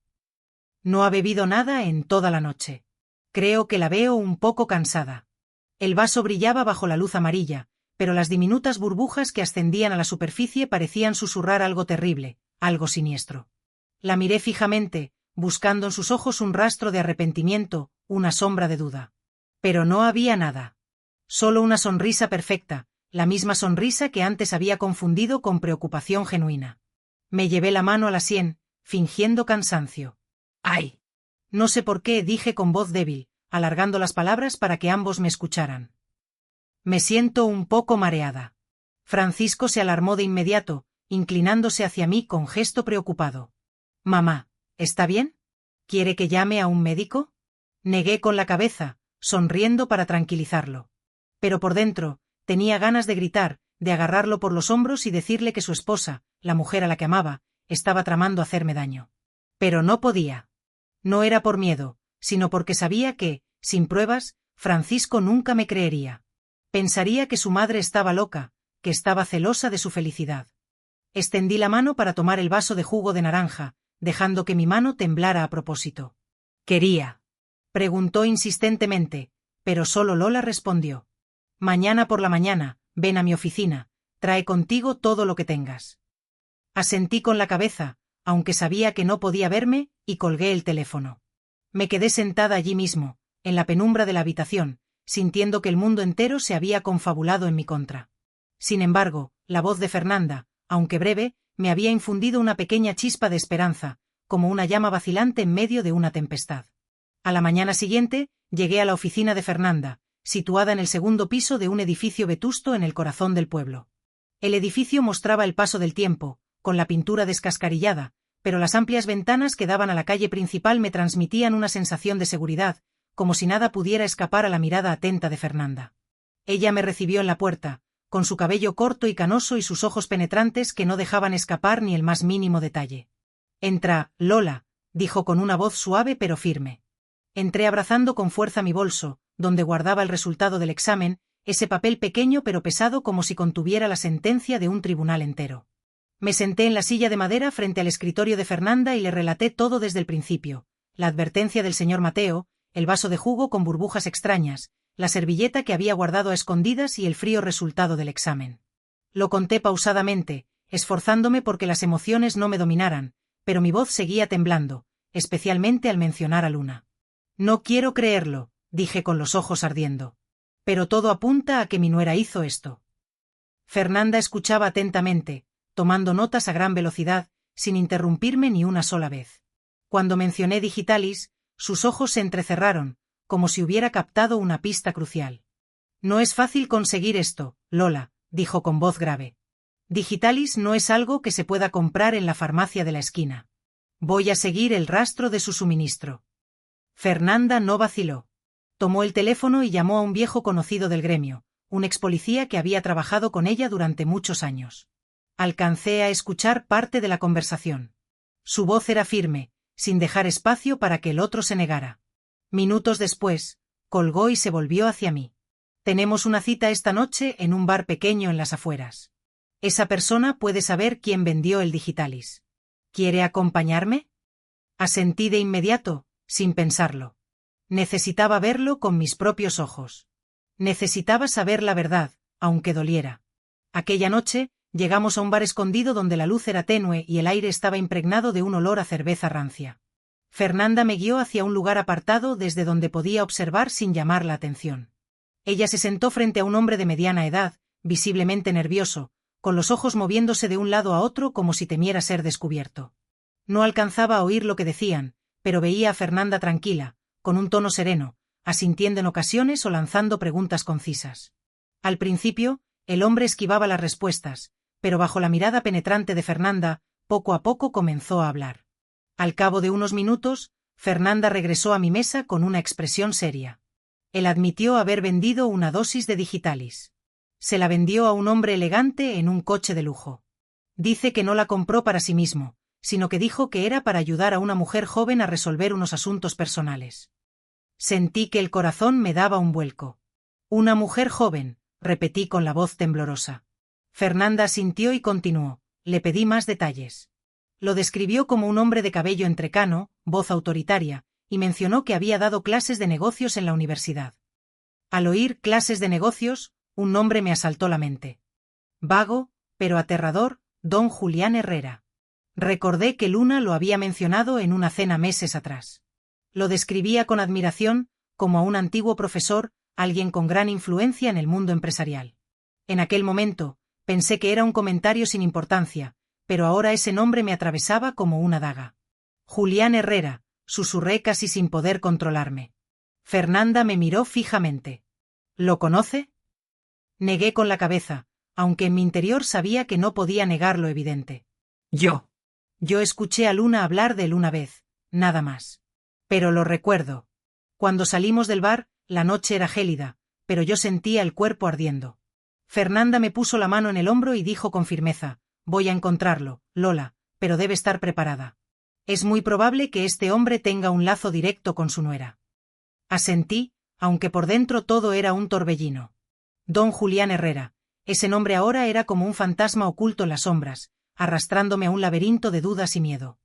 «No ha bebido nada en toda la noche. Creo que la veo un poco cansada». El vaso brillaba bajo la luz amarilla, pero las diminutas burbujas que ascendían a la superficie parecían susurrar algo terrible, algo siniestro. La miré fijamente, buscando en sus ojos un rastro de arrepentimiento, una sombra de duda. Pero no había nada. Solo una sonrisa perfecta, la misma sonrisa que antes había confundido con preocupación genuina. Me llevé la mano a la sien, fingiendo cansancio. «¡Ay!». No sé por qué, dije con voz débil, alargando las palabras para que ambos me escucharan. «Me siento un poco mareada». Francisco se alarmó de inmediato, inclinándose hacia mí con gesto preocupado. «Mamá, ¿está bien? ¿Quiere que llame a un médico?». Negué con la cabeza, sonriendo para tranquilizarlo. Pero por dentro, tenía ganas de gritar, de agarrarlo por los hombros y decirle que su esposa, la mujer a la que amaba, estaba tramando hacerme daño. Pero no podía. No era por miedo, sino porque sabía que, sin pruebas, Francisco nunca me creería. Pensaría que su madre estaba loca, que estaba celosa de su felicidad. Extendí la mano para tomar el vaso de jugo de naranja, dejando que mi mano temblara a propósito. «¿Quería?», preguntó insistentemente, pero solo Lola respondió. «Mañana por la mañana, ven a mi oficina, trae contigo todo lo que tengas». Asentí con la cabeza, aunque sabía que no podía verme, y colgué el teléfono. Me quedé sentada allí mismo, en la penumbra de la habitación, sintiendo que el mundo entero se había confabulado en mi contra. Sin embargo, la voz de Fernanda, aunque breve, me había infundido una pequeña chispa de esperanza, como una llama vacilante en medio de una tempestad. A la mañana siguiente, llegué a la oficina de Fernanda, situada en el segundo piso de un edificio vetusto en el corazón del pueblo. El edificio mostraba el paso del tiempo, con la pintura descascarillada, pero las amplias ventanas que daban a la calle principal me transmitían una sensación de seguridad, como si nada pudiera escapar a la mirada atenta de Fernanda. Ella me recibió en la puerta, con su cabello corto y canoso y sus ojos penetrantes que no dejaban escapar ni el más mínimo detalle. «Entra, Lola», dijo con una voz suave pero firme. Entré abrazando con fuerza mi bolso, donde guardaba el resultado del examen, ese papel pequeño pero pesado como si contuviera la sentencia de un tribunal entero. Me senté en la silla de madera frente al escritorio de Fernanda y le relaté todo desde el principio: la advertencia del señor Mateo, el vaso de jugo con burbujas extrañas, la servilleta que había guardado a escondidas y el frío resultado del examen. Lo conté pausadamente, esforzándome porque las emociones no me dominaran, pero mi voz seguía temblando, especialmente al mencionar a Luna. «No quiero creerlo», dije con los ojos ardiendo. «Pero todo apunta a que mi nuera hizo esto». Fernanda escuchaba atentamente, tomando notas a gran velocidad, sin interrumpirme ni una sola vez. Cuando mencioné Digitalis, sus ojos se entrecerraron, como si hubiera captado una pista crucial. «No es fácil conseguir esto, Lola», dijo con voz grave. «Digitalis no es algo que se pueda comprar en la farmacia de la esquina. Voy a seguir el rastro de su suministro». Fernanda no vaciló. Tomó el teléfono y llamó a un viejo conocido del gremio, un expolicía que había trabajado con ella durante muchos años. Alcancé a escuchar parte de la conversación. Su voz era firme, sin dejar espacio para que el otro se negara. Minutos después, colgó y se volvió hacia mí. «Tenemos una cita esta noche en un bar pequeño en las afueras. Esa persona puede saber quién vendió el Digitalis. ¿Quiere acompañarme?» Asentí de inmediato, sin pensarlo. Necesitaba verlo con mis propios ojos. Necesitaba saber la verdad, aunque doliera. Aquella noche, llegamos a un bar escondido donde la luz era tenue y el aire estaba impregnado de un olor a cerveza rancia. Fernanda me guió hacia un lugar apartado desde donde podía observar sin llamar la atención. Ella se sentó frente a un hombre de mediana edad, visiblemente nervioso, con los ojos moviéndose de un lado a otro como si temiera ser descubierto. No alcanzaba a oír lo que decían, pero veía a Fernanda tranquila, con un tono sereno, asintiendo en ocasiones o lanzando preguntas concisas. Al principio, el hombre esquivaba las respuestas, pero bajo la mirada penetrante de Fernanda, poco a poco comenzó a hablar. Al cabo de unos minutos, Fernanda regresó a mi mesa con una expresión seria. Él admitió haber vendido una dosis de Digitalis. Se la vendió a un hombre elegante en un coche de lujo. Dice que no la compró para sí mismo, sino que dijo que era para ayudar a una mujer joven a resolver unos asuntos personales. Sentí que el corazón me daba un vuelco. «Una mujer joven», repetí con la voz temblorosa. Fernanda asintió y continuó. Le pedí más detalles. Lo describió como un hombre de cabello entrecano, voz autoritaria, y mencionó que había dado clases de negocios en la universidad. Al oír clases de negocios, un nombre me asaltó la mente. Vago, pero aterrador, don Julián Herrera. Recordé que Luna lo había mencionado en una cena meses atrás. Lo describía con admiración, como a un antiguo profesor, alguien con gran influencia en el mundo empresarial. En aquel momento, pensé que era un comentario sin importancia, pero ahora ese nombre me atravesaba como una daga. «Julián Herrera», susurré casi sin poder controlarme. Fernanda me miró fijamente. «¿Lo conoce?» Negué con la cabeza, aunque en mi interior sabía que no podía negar lo evidente. Yo escuché a Luna hablar de él una vez, nada más. Pero lo recuerdo. Cuando salimos del bar, la noche era gélida, pero yo sentía el cuerpo ardiendo. Fernanda me puso la mano en el hombro y dijo con firmeza: «Voy a encontrarlo, Lola, pero debe estar preparada». Es muy probable que este hombre tenga un lazo directo con su nuera. Asentí, aunque por dentro todo era un torbellino. Don Julián Herrera, ese nombre ahora era como un fantasma oculto en las sombras, arrastrándome a un laberinto de dudas y miedo.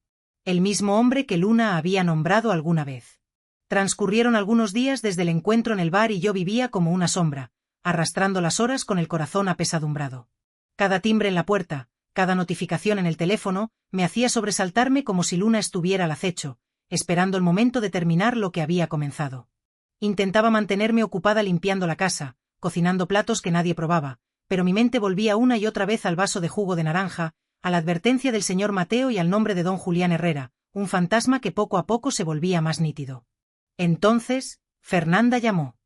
El mismo hombre que Luna había nombrado alguna vez. Transcurrieron algunos días desde el encuentro en el bar y yo vivía como una sombra, arrastrando las horas con el corazón apesadumbrado. Cada timbre en la puerta, cada notificación en el teléfono, me hacía sobresaltarme como si Luna estuviera al acecho, esperando el momento de terminar lo que había comenzado. Intentaba mantenerme ocupada limpiando la casa, cocinando platos que nadie probaba, pero mi mente volvía una y otra vez al vaso de jugo de naranja, a la advertencia del señor Mateo y al nombre de don Julián Herrera, un fantasma que poco a poco se volvía más nítido. Entonces, Fernanda llamó.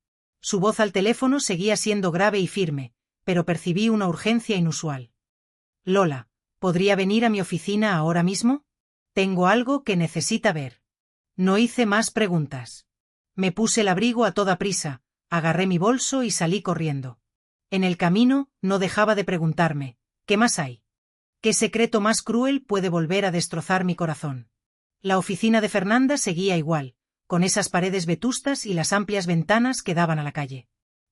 Su voz al teléfono seguía siendo grave y firme, pero percibí una urgencia inusual. Lola, ¿podría venir a mi oficina ahora mismo? Tengo algo que necesita ver. No hice más preguntas. Me puse el abrigo a toda prisa, agarré mi bolso y salí corriendo. En el camino, no dejaba de preguntarme, ¿qué más hay? ¿Qué secreto más cruel puede volver a destrozar mi corazón? La oficina de Fernanda seguía igual, con esas paredes vetustas y las amplias ventanas que daban a la calle.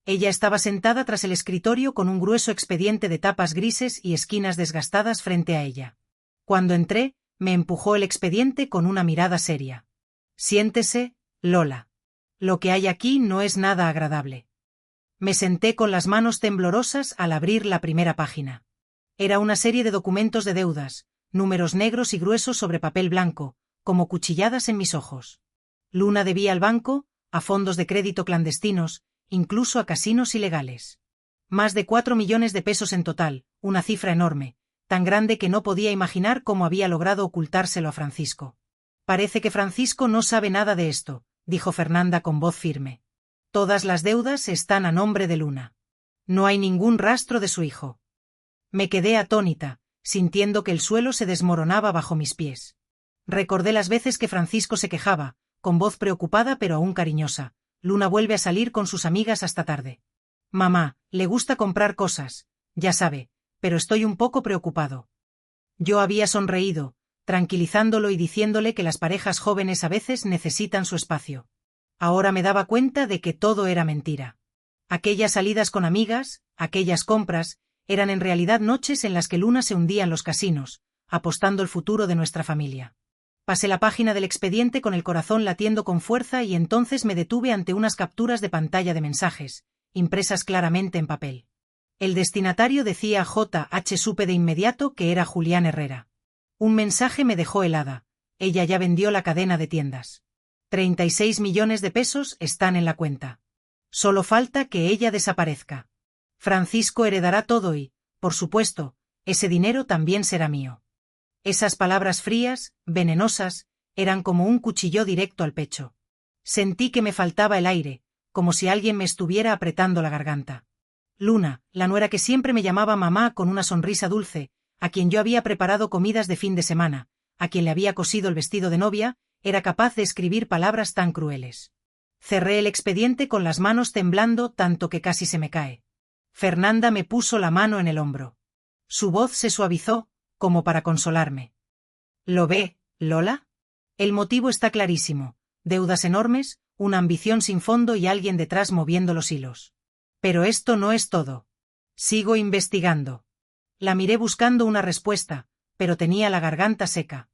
Ella estaba sentada tras el escritorio con un grueso expediente de tapas grises y esquinas desgastadas frente a ella. Cuando entré, me empujó el expediente con una mirada seria. Siéntese, Lola. Lo que hay aquí no es nada agradable. Me senté con las manos temblorosas al abrir la primera página. Era una serie de documentos de deudas, números negros y gruesos sobre papel blanco, como cuchilladas en mis ojos. Luna debía al banco, a fondos de crédito clandestinos, incluso a casinos ilegales. Más de 4 millones de pesos en total, una cifra enorme, tan grande que no podía imaginar cómo había logrado ocultárselo a Francisco. Parece que Francisco no sabe nada de esto, dijo Fernanda con voz firme. Todas las deudas están a nombre de Luna. No hay ningún rastro de su hijo. Me quedé atónita, sintiendo que el suelo se desmoronaba bajo mis pies. Recordé las veces que Francisco se quejaba, con voz preocupada pero aún cariñosa. Luna vuelve a salir con sus amigas hasta tarde. Mamá, le gusta comprar cosas, ya sabe, pero estoy un poco preocupado. Yo había sonreído, tranquilizándolo y diciéndole que las parejas jóvenes a veces necesitan su espacio. Ahora me daba cuenta de que todo era mentira. Aquellas salidas con amigas, aquellas compras, eran en realidad noches en las que Luna se hundía en los casinos, apostando el futuro de nuestra familia. Pasé la página del expediente con el corazón latiendo con fuerza y entonces me detuve ante unas capturas de pantalla de mensajes, impresas claramente en papel. El destinatario decía J.H. Supe de inmediato que era Julián Herrera. Un mensaje me dejó helada. Ella ya vendió la cadena de tiendas. 36 millones de pesos están en la cuenta. Solo falta que ella desaparezca. Francisco heredará todo y, por supuesto, ese dinero también será mío. Esas palabras frías, venenosas, eran como un cuchillo directo al pecho. Sentí que me faltaba el aire, como si alguien me estuviera apretando la garganta. Luna, la nuera que siempre me llamaba mamá con una sonrisa dulce, a quien yo había preparado comidas de fin de semana, a quien le había cosido el vestido de novia, era capaz de escribir palabras tan crueles. Cerré el expediente con las manos temblando tanto que casi se me cae. Fernanda me puso la mano en el hombro. Su voz se suavizó, como para consolarme. ¿Lo ve, Lola? El motivo está clarísimo. Deudas enormes, una ambición sin fondo y alguien detrás moviendo los hilos. Pero esto no es todo. Sigo investigando. La miré buscando una respuesta, pero tenía la garganta seca.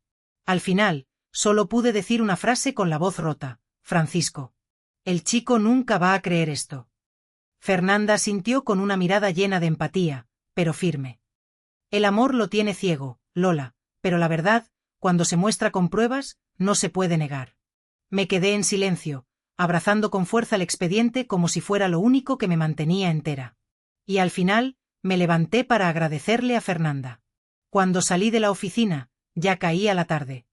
Al final, solo pude decir una frase con la voz rota. Francisco. El chico nunca va a creer esto. Fernanda asintió con una mirada llena de empatía, pero firme. El amor lo tiene ciego, Lola, pero la verdad, cuando se muestra con pruebas, no se puede negar. Me quedé en silencio, abrazando con fuerza el expediente como si fuera lo único que me mantenía entera. Y al final, me levanté para agradecerle a Fernanda. Cuando salí de la oficina, ya caía la tarde.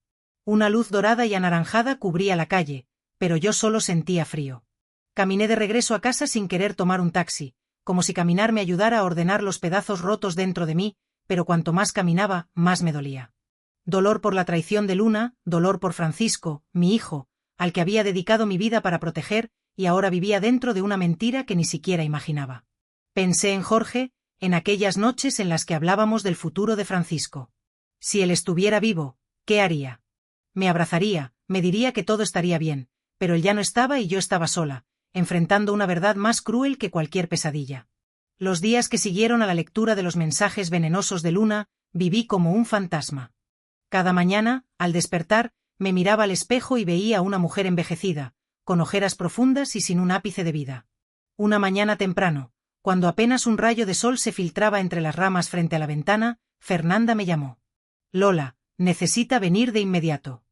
Una luz dorada y anaranjada cubría la calle, pero yo solo sentía frío. Caminé de regreso a casa sin querer tomar un taxi, como si caminar me ayudara a ordenar los pedazos rotos dentro de mí, pero cuanto más caminaba, más me dolía. Dolor por la traición de Luna, dolor por Francisco, mi hijo, al que había dedicado mi vida para proteger, y ahora vivía dentro de una mentira que ni siquiera imaginaba. Pensé en Jorge, en aquellas noches en las que hablábamos del futuro de Francisco. Si él estuviera vivo, ¿qué haría? Me abrazaría, me diría que todo estaría bien, pero él ya no estaba y yo estaba sola, enfrentando una verdad más cruel que cualquier pesadilla. Los días que siguieron a la lectura de los mensajes venenosos de Luna, viví como un fantasma. Cada mañana, al despertar, me miraba al espejo y veía a una mujer envejecida, con ojeras profundas y sin un ápice de vida. Una mañana temprano, cuando apenas un rayo de sol se filtraba entre las ramas frente a la ventana, Fernanda me llamó. Lola, necesita venir de inmediato.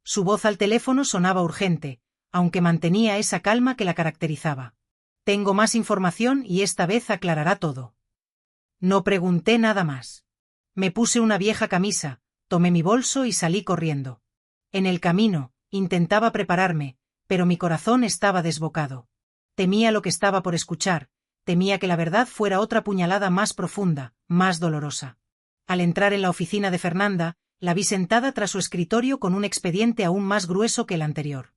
Su voz al teléfono sonaba urgente, aunque mantenía esa calma que la caracterizaba. Tengo más información y esta vez aclarará todo. No pregunté nada más. Me puse una vieja camisa, tomé mi bolso y salí corriendo. En el camino, intentaba prepararme, pero mi corazón estaba desbocado. Temía lo que estaba por escuchar, temía que la verdad fuera otra puñalada más profunda, más dolorosa. Al entrar en la oficina de Fernanda, la vi sentada tras su escritorio con un expediente aún más grueso que el anterior.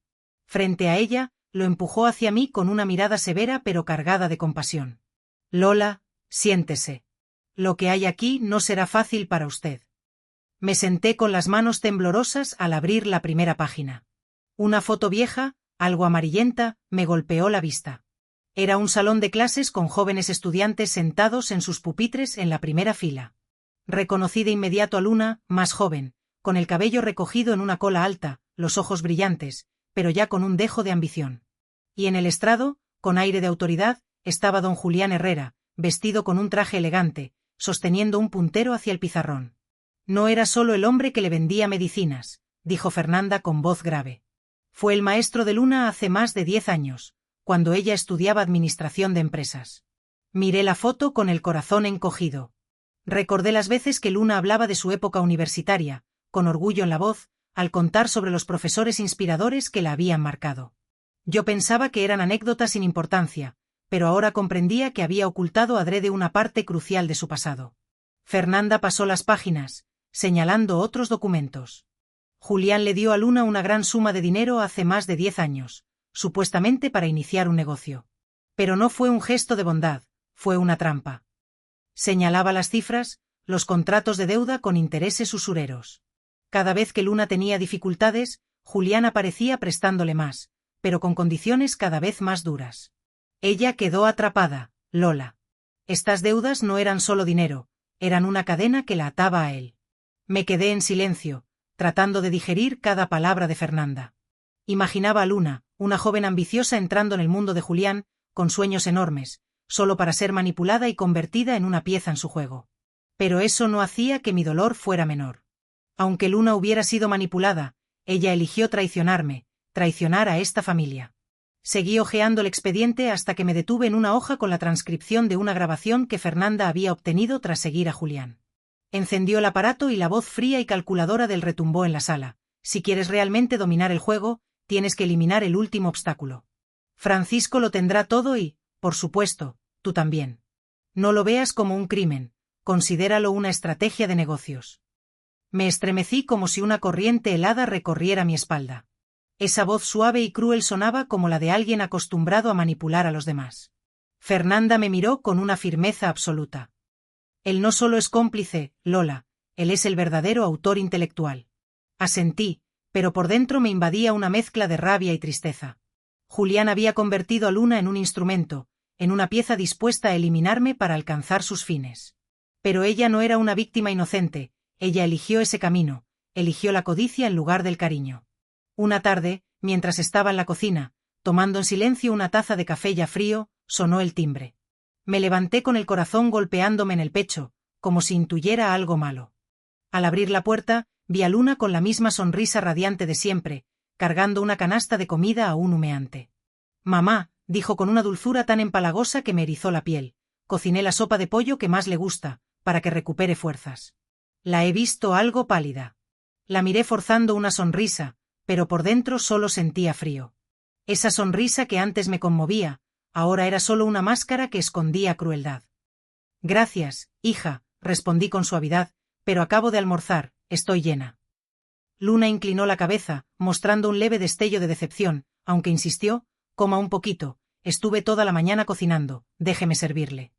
Frente a ella, lo empujó hacia mí con una mirada severa pero cargada de compasión. Lola, siéntese. Lo que hay aquí no será fácil para usted. Me senté con las manos temblorosas al abrir la primera página. Una foto vieja, algo amarillenta, me golpeó la vista. Era un salón de clases con jóvenes estudiantes sentados en sus pupitres en la primera fila. Reconocí de inmediato a Luna, más joven, con el cabello recogido en una cola alta, los ojos brillantes, pero ya con un dejo de ambición. Y en el estrado, con aire de autoridad, estaba don Julián Herrera, vestido con un traje elegante, sosteniendo un puntero hacia el pizarrón. No era solo el hombre que le vendía medicinas, dijo Fernanda con voz grave. Fue el maestro de Luna hace más de 10 años, cuando ella estudiaba administración de empresas. Miré la foto con el corazón encogido. Recordé las veces que Luna hablaba de su época universitaria, con orgullo en la voz, al contar sobre los profesores inspiradores que la habían marcado. Yo pensaba que eran anécdotas sin importancia, pero ahora comprendía que había ocultado adrede una parte crucial de su pasado. Fernanda pasó las páginas, señalando otros documentos. Julián le dio a Luna una gran suma de dinero hace más de 10 años, supuestamente para iniciar un negocio. Pero no fue un gesto de bondad, fue una trampa. Señalaba las cifras, los contratos de deuda con intereses usureros. Cada vez que Luna tenía dificultades, Julián aparecía prestándole más, pero con condiciones cada vez más duras. Ella quedó atrapada, Lola. Estas deudas no eran solo dinero, eran una cadena que la ataba a él. Me quedé en silencio, tratando de digerir cada palabra de Fernanda. Imaginaba a Luna, una joven ambiciosa entrando en el mundo de Julián, con sueños enormes, solo para ser manipulada y convertida en una pieza en su juego. Pero eso no hacía que mi dolor fuera menor. Aunque Luna hubiera sido manipulada, ella eligió traicionarme, traicionar a esta familia. Seguí hojeando el expediente hasta que me detuve en una hoja con la transcripción de una grabación que Fernanda había obtenido tras seguir a Julián. Encendió el aparato y la voz fría y calculadora del retumbó en la sala. Si quieres realmente dominar el juego, tienes que eliminar el último obstáculo. Francisco lo tendrá todo y, por supuesto, tú también. No lo veas como un crimen, considéralo una estrategia de negocios. Me estremecí como si una corriente helada recorriera mi espalda. Esa voz suave y cruel sonaba como la de alguien acostumbrado a manipular a los demás. Fernanda me miró con una firmeza absoluta. Él no solo es cómplice, Lola, él es el verdadero autor intelectual. Asentí, pero por dentro me invadía una mezcla de rabia y tristeza. Julián había convertido a Luna en un instrumento, en una pieza dispuesta a eliminarme para alcanzar sus fines. Pero ella no era una víctima inocente, ella eligió ese camino, eligió la codicia en lugar del cariño. Una tarde, mientras estaba en la cocina, tomando en silencio una taza de café ya frío, sonó el timbre. Me levanté con el corazón golpeándome en el pecho, como si intuyera algo malo. Al abrir la puerta, vi a Luna con la misma sonrisa radiante de siempre, cargando una canasta de comida aún humeante. Mamá, dijo con una dulzura tan empalagosa que me erizó la piel, cociné la sopa de pollo que más le gusta, para que recupere fuerzas. La he visto algo pálida. La miré forzando una sonrisa, pero por dentro solo sentía frío. Esa sonrisa que antes me conmovía, ahora era solo una máscara que escondía crueldad. Gracias, hija, respondí con suavidad, pero acabo de almorzar, estoy llena. Luna inclinó la cabeza, mostrando un leve destello de decepción, aunque insistió, coma un poquito, estuve toda la mañana cocinando, déjeme servirle.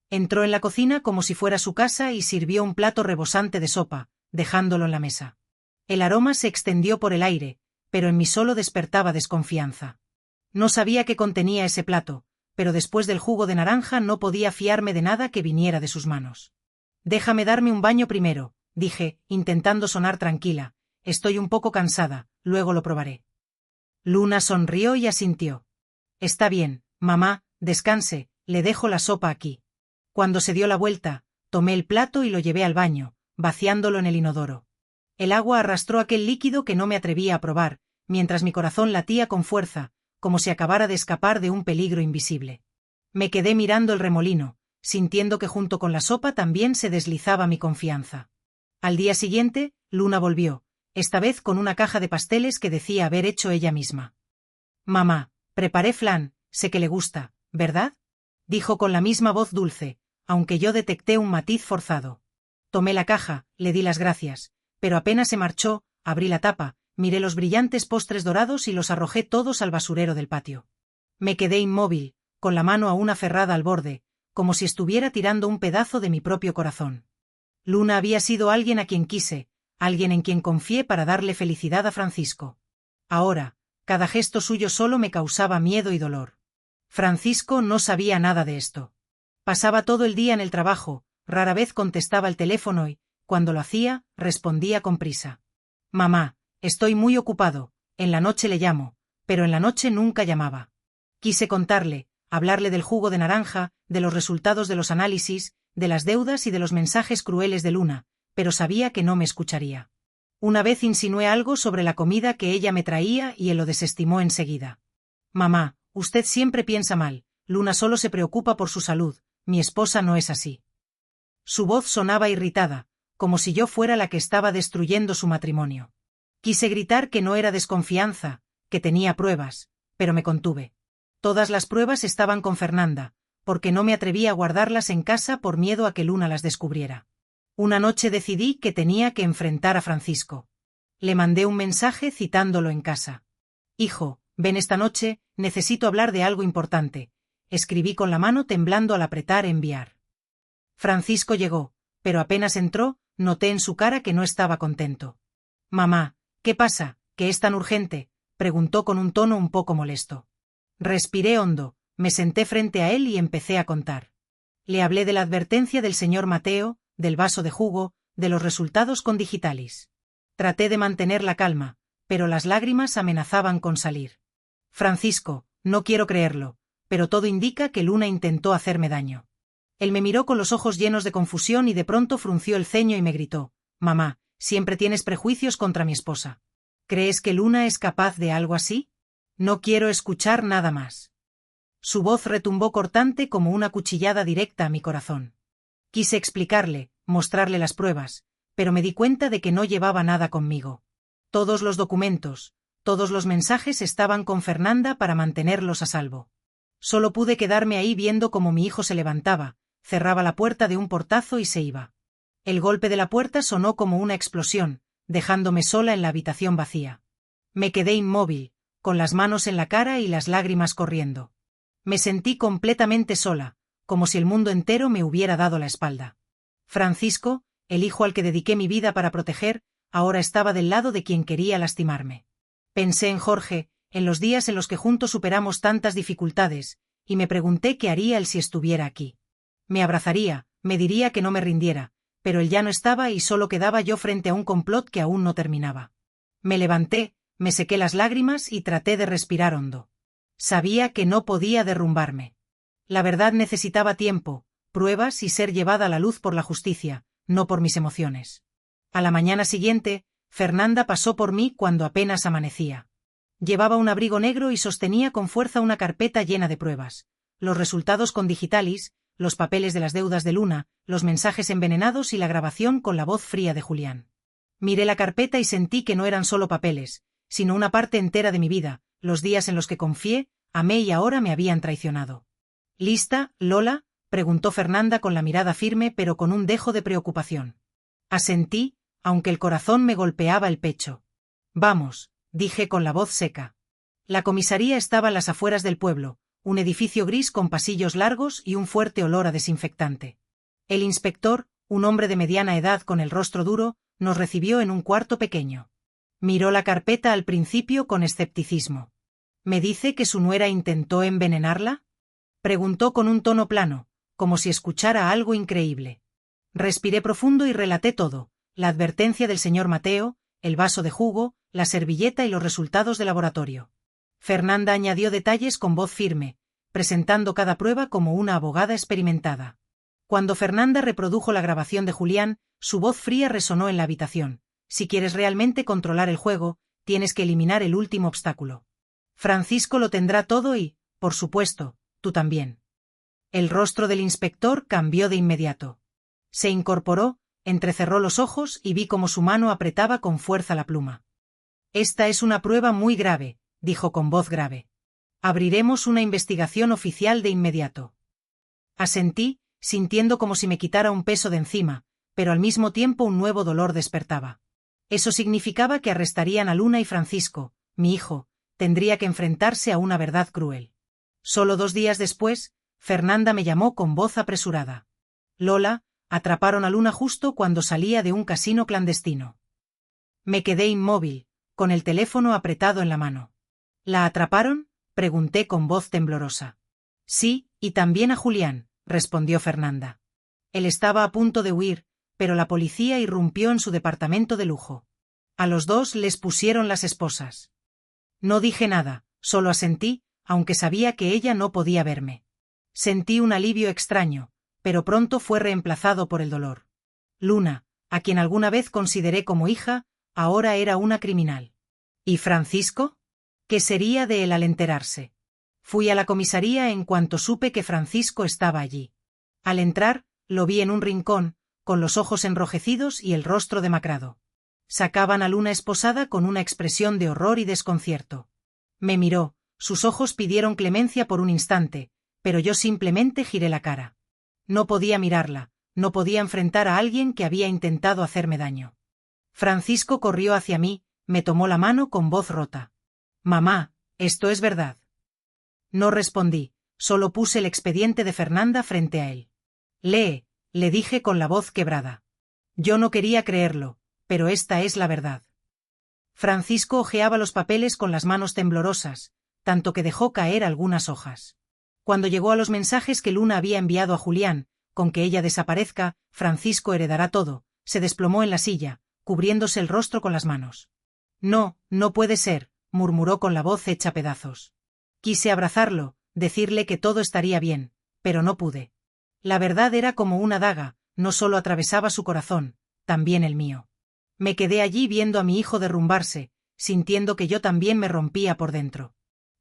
Entró en la cocina como si fuera su casa y sirvió un plato rebosante de sopa, dejándolo en la mesa. El aroma se extendió por el aire, pero en mí solo despertaba desconfianza. No sabía qué contenía ese plato, pero después del jugo de naranja no podía fiarme de nada que viniera de sus manos. Déjame darme un baño primero, dije, intentando sonar tranquila. Estoy un poco cansada, luego lo probaré. Luna sonrió y asintió. Está bien, mamá, descanse, le dejo la sopa aquí. Cuando se dio la vuelta, tomé el plato y lo llevé al baño, vaciándolo en el inodoro. El agua arrastró aquel líquido que no me atrevía a probar, mientras mi corazón latía con fuerza, como si acabara de escapar de un peligro invisible. Me quedé mirando el remolino, sintiendo que junto con la sopa también se deslizaba mi confianza. Al día siguiente, Luna volvió, esta vez con una caja de pasteles que decía haber hecho ella misma. Mamá, preparé flan, sé que le gusta, ¿verdad? Dijo con la misma voz dulce, aunque yo detecté un matiz forzado. Tomé la caja, le di las gracias, pero apenas se marchó, abrí la tapa, miré los brillantes postres dorados y los arrojé todos al basurero del patio. Me quedé inmóvil, con la mano aún aferrada al borde, como si estuviera tirando un pedazo de mi propio corazón. Luna había sido alguien a quien quise, alguien en quien confié para darle felicidad a Francisco. Ahora, cada gesto suyo solo me causaba miedo y dolor. Francisco no sabía nada de esto. Pasaba todo el día en el trabajo, rara vez contestaba el teléfono y, cuando lo hacía, respondía con prisa. Mamá, estoy muy ocupado, en la noche le llamo, pero en la noche nunca llamaba. Quise contarle, hablarle del jugo de naranja, de los resultados de los análisis, de las deudas y de los mensajes crueles de Luna, pero sabía que no me escucharía. Una vez insinué algo sobre la comida que ella me traía y él lo desestimó enseguida. Mamá, usted siempre piensa mal, Luna solo se preocupa por su salud, mi esposa no es así. Su voz sonaba irritada, como si yo fuera la que estaba destruyendo su matrimonio. Quise gritar que no era desconfianza, que tenía pruebas, pero me contuve. Todas las pruebas estaban con Fernanda, porque no me atrevía a guardarlas en casa por miedo a que Luna las descubriera. Una noche decidí que tenía que enfrentar a Francisco. Le mandé un mensaje citándolo en casa. Hijo, ven esta noche, necesito hablar de algo importante. Escribí con la mano temblando al apretar enviar. Francisco llegó, pero apenas entró, noté en su cara que no estaba contento. Mamá, ¿qué pasa? ¿Qué es tan urgente? Preguntó con un tono un poco molesto. Respiré hondo, me senté frente a él y empecé a contar. Le hablé de la advertencia del señor Mateo, del vaso de jugo, de los resultados con Digitalis. Traté de mantener la calma, pero las lágrimas amenazaban con salir. Francisco, no quiero creerlo, pero todo indica que Luna intentó hacerme daño. Él me miró con los ojos llenos de confusión y de pronto frunció el ceño y me gritó, mamá, siempre tienes prejuicios contra mi esposa. ¿Crees que Luna es capaz de algo así? No quiero escuchar nada más. Su voz retumbó cortante como una cuchillada directa a mi corazón. Quise explicarle, mostrarle las pruebas, pero me di cuenta de que no llevaba nada conmigo. Todos los documentos, todos los mensajes estaban con Fernanda para mantenerlos a salvo. Solo pude quedarme ahí viendo cómo mi hijo se levantaba, cerraba la puerta de un portazo y se iba. El golpe de la puerta sonó como una explosión, dejándome sola en la habitación vacía. Me quedé inmóvil, con las manos en la cara y las lágrimas corriendo. Me sentí completamente sola, como si el mundo entero me hubiera dado la espalda. Francisco, el hijo al que dediqué mi vida para proteger, ahora estaba del lado de quien quería lastimarme. Pensé en Jorge, en los días en los que juntos superamos tantas dificultades, y me pregunté qué haría él si estuviera aquí. Me abrazaría, me diría que no me rindiera, pero él ya no estaba y solo quedaba yo frente a un complot que aún no terminaba. Me levanté, me sequé las lágrimas y traté de respirar hondo. Sabía que no podía derrumbarme. La verdad necesitaba tiempo, pruebas y ser llevada a la luz por la justicia, no por mis emociones. A la mañana siguiente, Fernanda pasó por mí cuando apenas amanecía. Llevaba un abrigo negro y sostenía con fuerza una carpeta llena de pruebas. Los resultados con Digitalis, los papeles de las deudas de Luna, los mensajes envenenados y la grabación con la voz fría de Julián. Miré la carpeta y sentí que no eran solo papeles, sino una parte entera de mi vida, los días en los que confié, amé y ahora me habían traicionado. ¿Lista, Lola?, preguntó Fernanda con la mirada firme pero con un dejo de preocupación. Asentí, aunque el corazón me golpeaba el pecho. Vamos, dije con la voz seca. La comisaría estaba a las afueras del pueblo, un edificio gris con pasillos largos y un fuerte olor a desinfectante. El inspector, un hombre de mediana edad con el rostro duro, nos recibió en un cuarto pequeño. Miró la carpeta al principio con escepticismo. ¿Me dice que su nuera intentó envenenarla? Preguntó con un tono plano, como si escuchara algo increíble. Respiré profundo y relaté todo, la advertencia del señor Mateo, el vaso de jugo, la servilleta y los resultados de laboratorio. Fernanda añadió detalles con voz firme, presentando cada prueba como una abogada experimentada. Cuando Fernanda reprodujo la grabación de Julián, su voz fría resonó en la habitación. Si quieres realmente controlar el juego, tienes que eliminar el último obstáculo. Francisco lo tendrá todo y, por supuesto, tú también. El rostro del inspector cambió de inmediato. Se incorporó, entrecerró los ojos y vi cómo su mano apretaba con fuerza la pluma. Esta es una prueba muy grave, dijo con voz grave. Abriremos una investigación oficial de inmediato. Asentí, sintiendo como si me quitara un peso de encima, pero al mismo tiempo un nuevo dolor despertaba. Eso significaba que arrestarían a Luna y Francisco, mi hijo, tendría que enfrentarse a una verdad cruel. Solo 2 días después, Fernanda me llamó con voz apresurada. Lola, atraparon a Luna justo cuando salía de un casino clandestino. Me quedé inmóvil, con el teléfono apretado en la mano. ¿La atraparon?, pregunté con voz temblorosa. Sí, y también a Julián, respondió Fernanda. Él estaba a punto de huir, pero la policía irrumpió en su departamento de lujo. A los 2 les pusieron las esposas. No dije nada, solo asentí, aunque sabía que ella no podía verme. Sentí un alivio extraño, pero pronto fue reemplazado por el dolor. Luna, a quien alguna vez consideré como hija, ahora era una criminal. ¿Y Francisco? ¿Qué sería de él al enterarse? Fui a la comisaría en cuanto supe que Francisco estaba allí. Al entrar, lo vi en un rincón, con los ojos enrojecidos y el rostro demacrado. Sacaban a Luna esposada con una expresión de horror y desconcierto. Me miró, sus ojos pidieron clemencia por un instante, pero yo simplemente giré la cara. No podía mirarla, no podía enfrentar a alguien que había intentado hacerme daño. Francisco corrió hacia mí, me tomó la mano con voz rota. Mamá, ¿esto es verdad? No respondí, solo puse el expediente de Fernanda frente a él. Lee, le dije con la voz quebrada. Yo no quería creerlo, pero esta es la verdad. Francisco hojeaba los papeles con las manos temblorosas, tanto que dejó caer algunas hojas. Cuando llegó a los mensajes que Luna había enviado a Julián, con que ella desaparezca, Francisco heredará todo, se desplomó en la silla, cubriéndose el rostro con las manos. No, no puede ser, murmuró con la voz hecha pedazos. Quise abrazarlo, decirle que todo estaría bien, pero no pude. La verdad era como una daga, no solo atravesaba su corazón, también el mío. Me quedé allí viendo a mi hijo derrumbarse, sintiendo que yo también me rompía por dentro.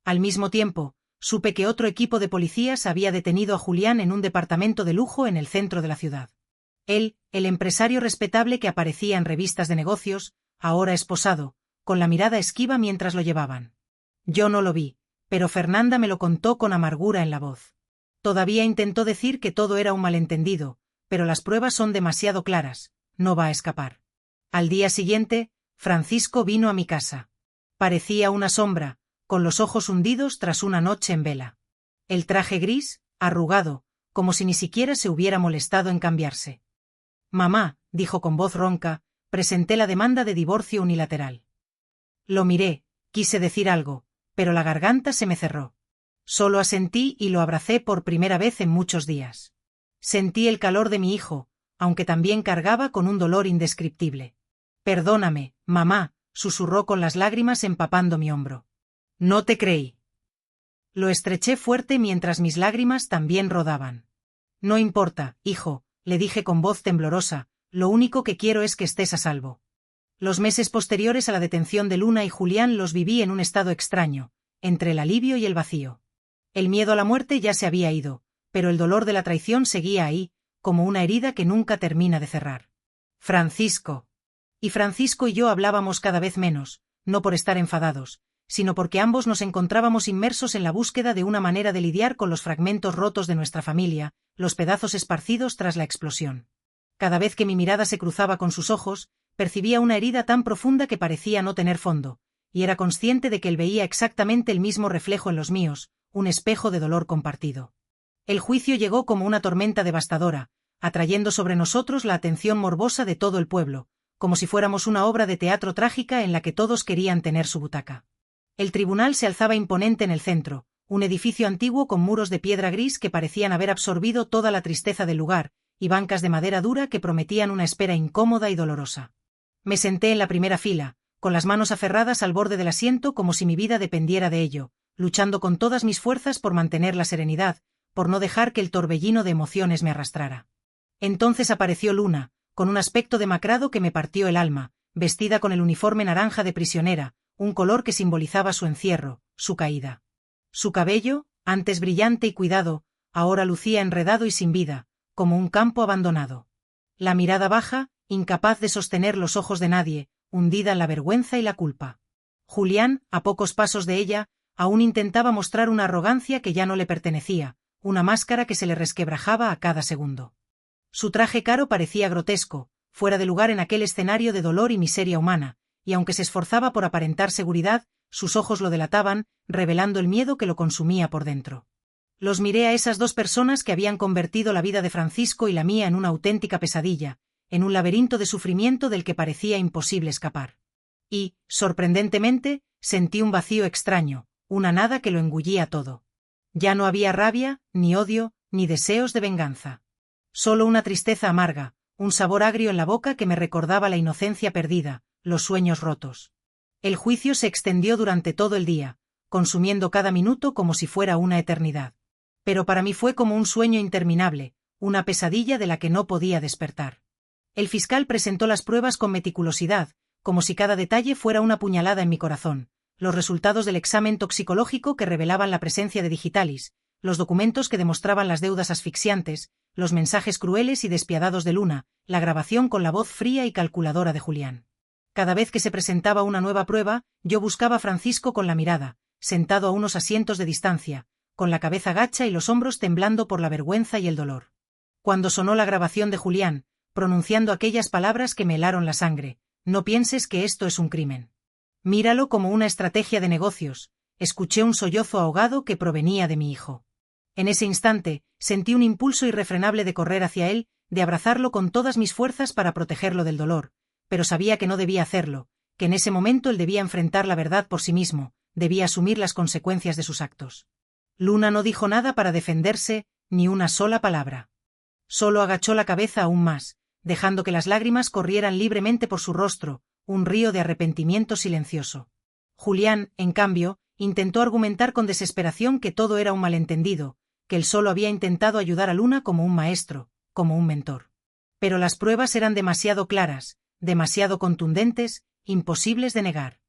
Al mismo tiempo, supe que otro equipo de policías había detenido a Julián en un departamento de lujo en el centro de la ciudad. Él, el empresario respetable que aparecía en revistas de negocios, ahora esposado, con la mirada esquiva mientras lo llevaban. Yo no lo vi, pero Fernanda me lo contó con amargura en la voz. Todavía intentó decir que todo era un malentendido, pero las pruebas son demasiado claras, no va a escapar. Al día siguiente, Francisco vino a mi casa. Parecía una sombra, con los ojos hundidos tras una noche en vela. El traje gris, arrugado, como si ni siquiera se hubiera molestado en cambiarse. Mamá, dijo con voz ronca, presenté la demanda de divorcio unilateral. Lo miré, quise decir algo, pero la garganta se me cerró. Solo asentí y lo abracé por primera vez en muchos días. Sentí el calor de mi hijo, aunque también cargaba con un dolor indescriptible. Perdóname, mamá, susurró con las lágrimas empapando mi hombro. No te creí. Lo estreché fuerte mientras mis lágrimas también rodaban. No importa, hijo, le dije con voz temblorosa, lo único que quiero es que estés a salvo. Los meses posteriores a la detención de Luna y Julián los viví en un estado extraño, entre el alivio y el vacío. El miedo a la muerte ya se había ido, pero el dolor de la traición seguía ahí, como una herida que nunca termina de cerrar. Francisco. Y Francisco y yo hablábamos cada vez menos, no por estar enfadados, sino porque ambos nos encontrábamos inmersos en la búsqueda de una manera de lidiar con los fragmentos rotos de nuestra familia, los pedazos esparcidos tras la explosión. Cada vez que mi mirada se cruzaba con sus ojos, percibía una herida tan profunda que parecía no tener fondo, y era consciente de que él veía exactamente el mismo reflejo en los míos, un espejo de dolor compartido. El juicio llegó como una tormenta devastadora, atrayendo sobre nosotros la atención morbosa de todo el pueblo, como si fuéramos una obra de teatro trágica en la que todos querían tener su butaca. El tribunal se alzaba imponente en el centro, un edificio antiguo con muros de piedra gris que parecían haber absorbido toda la tristeza del lugar, y bancas de madera dura que prometían una espera incómoda y dolorosa. Me senté en la primera fila, con las manos aferradas al borde del asiento como si mi vida dependiera de ello, luchando con todas mis fuerzas por mantener la serenidad, por no dejar que el torbellino de emociones me arrastrara. Entonces apareció Luna, con un aspecto demacrado que me partió el alma, vestida con el uniforme naranja de prisionera, un color que simbolizaba su encierro, su caída. Su cabello, antes brillante y cuidado, ahora lucía enredado y sin vida, como un campo abandonado. La mirada baja, incapaz de sostener los ojos de nadie, hundida en la vergüenza y la culpa. Julián, a pocos pasos de ella, aún intentaba mostrar una arrogancia que ya no le pertenecía, una máscara que se le resquebrajaba a cada segundo. Su traje caro parecía grotesco, fuera de lugar en aquel escenario de dolor y miseria humana, y aunque se esforzaba por aparentar seguridad, sus ojos lo delataban, revelando el miedo que lo consumía por dentro. Los miré a esas dos personas que habían convertido la vida de Francisco y la mía en una auténtica pesadilla, en un laberinto de sufrimiento del que parecía imposible escapar. Y, sorprendentemente, sentí un vacío extraño, una nada que lo engullía todo. Ya no había rabia, ni odio, ni deseos de venganza. Solo una tristeza amarga, un sabor agrio en la boca que me recordaba la inocencia perdida, los sueños rotos. El juicio se extendió durante todo el día, consumiendo cada minuto como si fuera una eternidad. Pero para mí fue como un sueño interminable, una pesadilla de la que no podía despertar. El fiscal presentó las pruebas con meticulosidad, como si cada detalle fuera una puñalada en mi corazón, los resultados del examen toxicológico que revelaban la presencia de digitalis, los documentos que demostraban las deudas asfixiantes, los mensajes crueles y despiadados de Luna, la grabación con la voz fría y calculadora de Julián. Cada vez que se presentaba una nueva prueba, yo buscaba a Francisco con la mirada, sentado a unos asientos de distancia, con la cabeza gacha y los hombros temblando por la vergüenza y el dolor. Cuando sonó la grabación de Julián, pronunciando aquellas palabras que me helaron la sangre: no pienses que esto es un crimen. Míralo como una estrategia de negocios. Escuché un sollozo ahogado que provenía de mi hijo. En ese instante, sentí un impulso irrefrenable de correr hacia él, de abrazarlo con todas mis fuerzas para protegerlo del dolor, pero sabía que no debía hacerlo, que en ese momento él debía enfrentar la verdad por sí mismo, debía asumir las consecuencias de sus actos. Luna no dijo nada para defenderse, ni una sola palabra. Solo agachó la cabeza aún más, dejando que las lágrimas corrieran libremente por su rostro, un río de arrepentimiento silencioso. Julián, en cambio, intentó argumentar con desesperación que todo era un malentendido, que él solo había intentado ayudar a Luna como un maestro, como un mentor. Pero las pruebas eran demasiado claras, demasiado contundentes, imposibles de negar.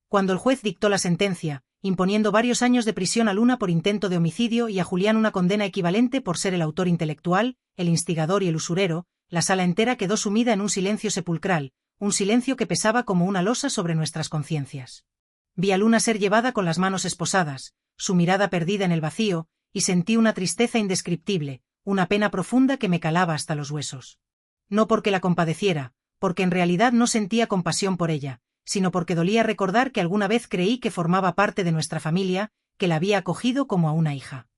Cuando el juez dictó la sentencia, imponiendo varios años de prisión a Luna por intento de homicidio y a Julián una condena equivalente por ser el autor intelectual, el instigador y el usurero, la sala entera quedó sumida en un silencio sepulcral, un silencio que pesaba como una losa sobre nuestras conciencias. Vi a Luna ser llevada con las manos esposadas, su mirada perdida en el vacío, y sentí una tristeza indescriptible, una pena profunda que me calaba hasta los huesos. No porque la compadeciera, porque en realidad no sentía compasión por ella, sino porque dolía recordar que alguna vez creí que formaba parte de nuestra familia, que la había acogido como a una hija.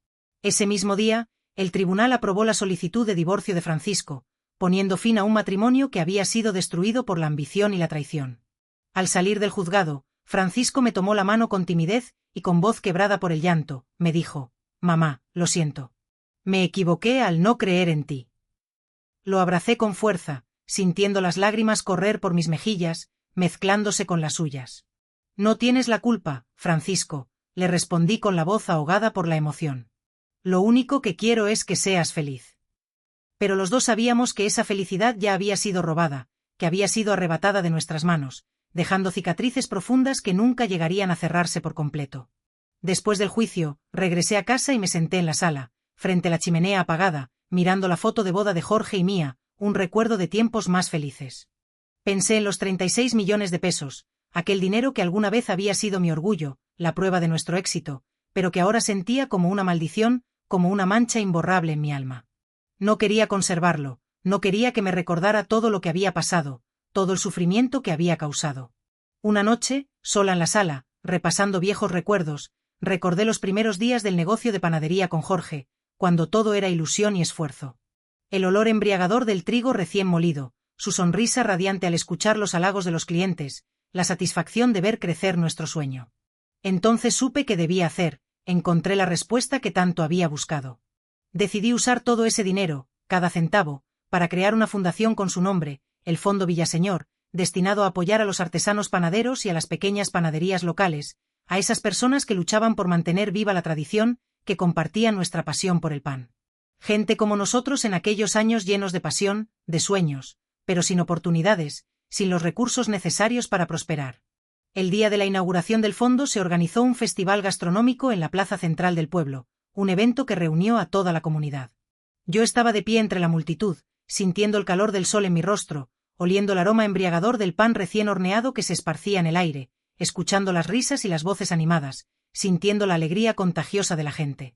Ese mismo día, el tribunal aprobó la solicitud de divorcio de Francisco, poniendo fin a un matrimonio que había sido destruido por la ambición y la traición. Al salir del juzgado, Francisco me tomó la mano con timidez y con voz quebrada por el llanto, me dijo: «Mamá, lo siento. Me equivoqué al no creer en ti». Lo abracé con fuerza, sintiendo las lágrimas correr por mis mejillas, mezclándose con las suyas. «No tienes la culpa, Francisco», le respondí con la voz ahogada por la emoción. «Lo único que quiero es que seas feliz». Pero los dos sabíamos que esa felicidad ya había sido robada, que había sido arrebatada de nuestras manos, dejando cicatrices profundas que nunca llegarían a cerrarse por completo. Después del juicio, regresé a casa y me senté en la sala, frente a la chimenea apagada, mirando la foto de boda de Jorge y mía, un recuerdo de tiempos más felices. Pensé en los 36 millones de pesos, aquel dinero que alguna vez había sido mi orgullo, la prueba de nuestro éxito, pero que ahora sentía como una maldición, como una mancha imborrable en mi alma. No quería conservarlo, no quería que me recordara todo lo que había pasado, todo el sufrimiento que había causado. Una noche, sola en la sala, repasando viejos recuerdos, recordé los primeros días del negocio de panadería con Jorge, cuando todo era ilusión y esfuerzo. El olor embriagador del trigo recién molido, su sonrisa radiante al escuchar los halagos de los clientes, la satisfacción de ver crecer nuestro sueño. Entonces supe qué debía hacer, encontré la respuesta que tanto había buscado. Decidí usar todo ese dinero, cada centavo, para crear una fundación con su nombre, el Fondo Villaseñor, destinado a apoyar a los artesanos panaderos y a las pequeñas panaderías locales, a esas personas que luchaban por mantener viva la tradición, que compartían nuestra pasión por el pan. Gente como nosotros en aquellos años llenos de pasión, de sueños, pero sin oportunidades, sin los recursos necesarios para prosperar. El día de la inauguración del fondo se organizó un festival gastronómico en la plaza central del pueblo, un evento que reunió a toda la comunidad. Yo estaba de pie entre la multitud, sintiendo el calor del sol en mi rostro, oliendo el aroma embriagador del pan recién horneado que se esparcía en el aire, escuchando las risas y las voces animadas, sintiendo la alegría contagiosa de la gente.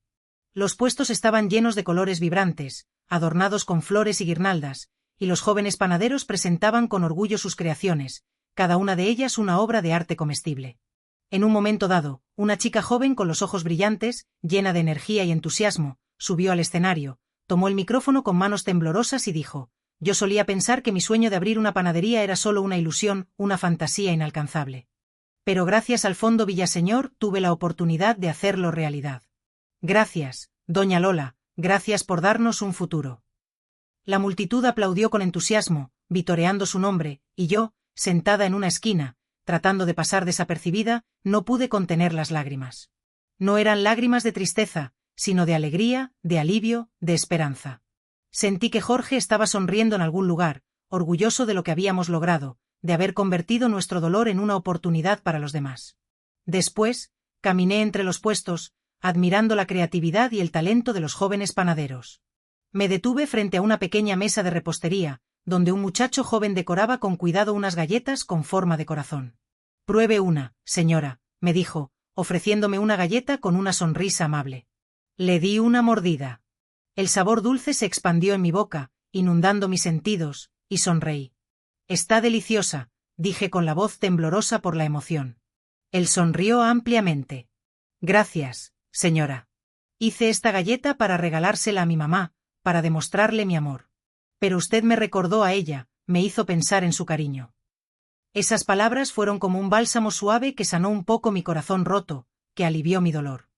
Los puestos estaban llenos de colores vibrantes, adornados con flores y guirnaldas, y los jóvenes panaderos presentaban con orgullo sus creaciones, cada una de ellas una obra de arte comestible. En un momento dado, una chica joven con los ojos brillantes, llena de energía y entusiasmo, subió al escenario, tomó el micrófono con manos temblorosas y dijo: «Yo solía pensar que mi sueño de abrir una panadería era solo una ilusión, una fantasía inalcanzable. Pero gracias al Fondo Villaseñor tuve la oportunidad de hacerlo realidad. Gracias, doña Lola, gracias por darnos un futuro». La multitud aplaudió con entusiasmo, vitoreando su nombre, y yo, sentada en una esquina, tratando de pasar desapercibida, no pude contener las lágrimas. No eran lágrimas de tristeza, sino de alegría, de alivio, de esperanza. Sentí que Jorge estaba sonriendo en algún lugar, orgulloso de lo que habíamos logrado, de haber convertido nuestro dolor en una oportunidad para los demás. Después, caminé entre los puestos, admirando la creatividad y el talento de los jóvenes panaderos. Me detuve frente a una pequeña mesa de repostería, donde un muchacho joven decoraba con cuidado unas galletas con forma de corazón. «Pruebe una, señora», me dijo, ofreciéndome una galleta con una sonrisa amable. Le di una mordida. El sabor dulce se expandió en mi boca, inundando mis sentidos, y sonreí. «Está deliciosa», dije con la voz temblorosa por la emoción. Él sonrió ampliamente. «Gracias, señora. Hice esta galleta para regalársela a mi mamá, para demostrarle mi amor. Pero usted me recordó a ella, me hizo pensar en su cariño». Esas palabras fueron como un bálsamo suave que sanó un poco mi corazón roto, que alivió mi dolor.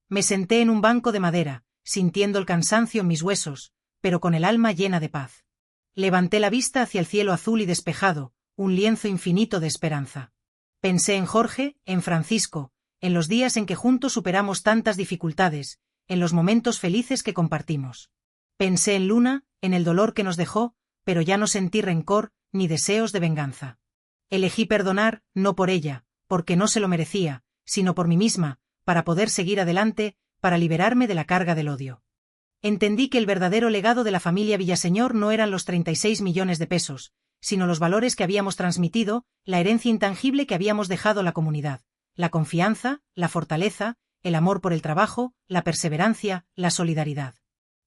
Me senté en un banco de madera, sintiendo el cansancio en mis huesos, pero con el alma llena de paz. Levanté la vista hacia el cielo azul y despejado, un lienzo infinito de esperanza. Pensé en Jorge, en Francisco, en los días en que juntos superamos tantas dificultades, en los momentos felices que compartimos. Pensé en Luna, en el dolor que nos dejó, pero ya no sentí rencor, ni deseos de venganza. Elegí perdonar, no por ella, porque no se lo merecía, sino por mí misma, para poder seguir adelante, para liberarme de la carga del odio. Entendí que el verdadero legado de la familia Villaseñor no eran los 36 millones de pesos, sino los valores que habíamos transmitido, la herencia intangible que habíamos dejado a la comunidad, la confianza, la fortaleza, el amor por el trabajo, la perseverancia, la solidaridad.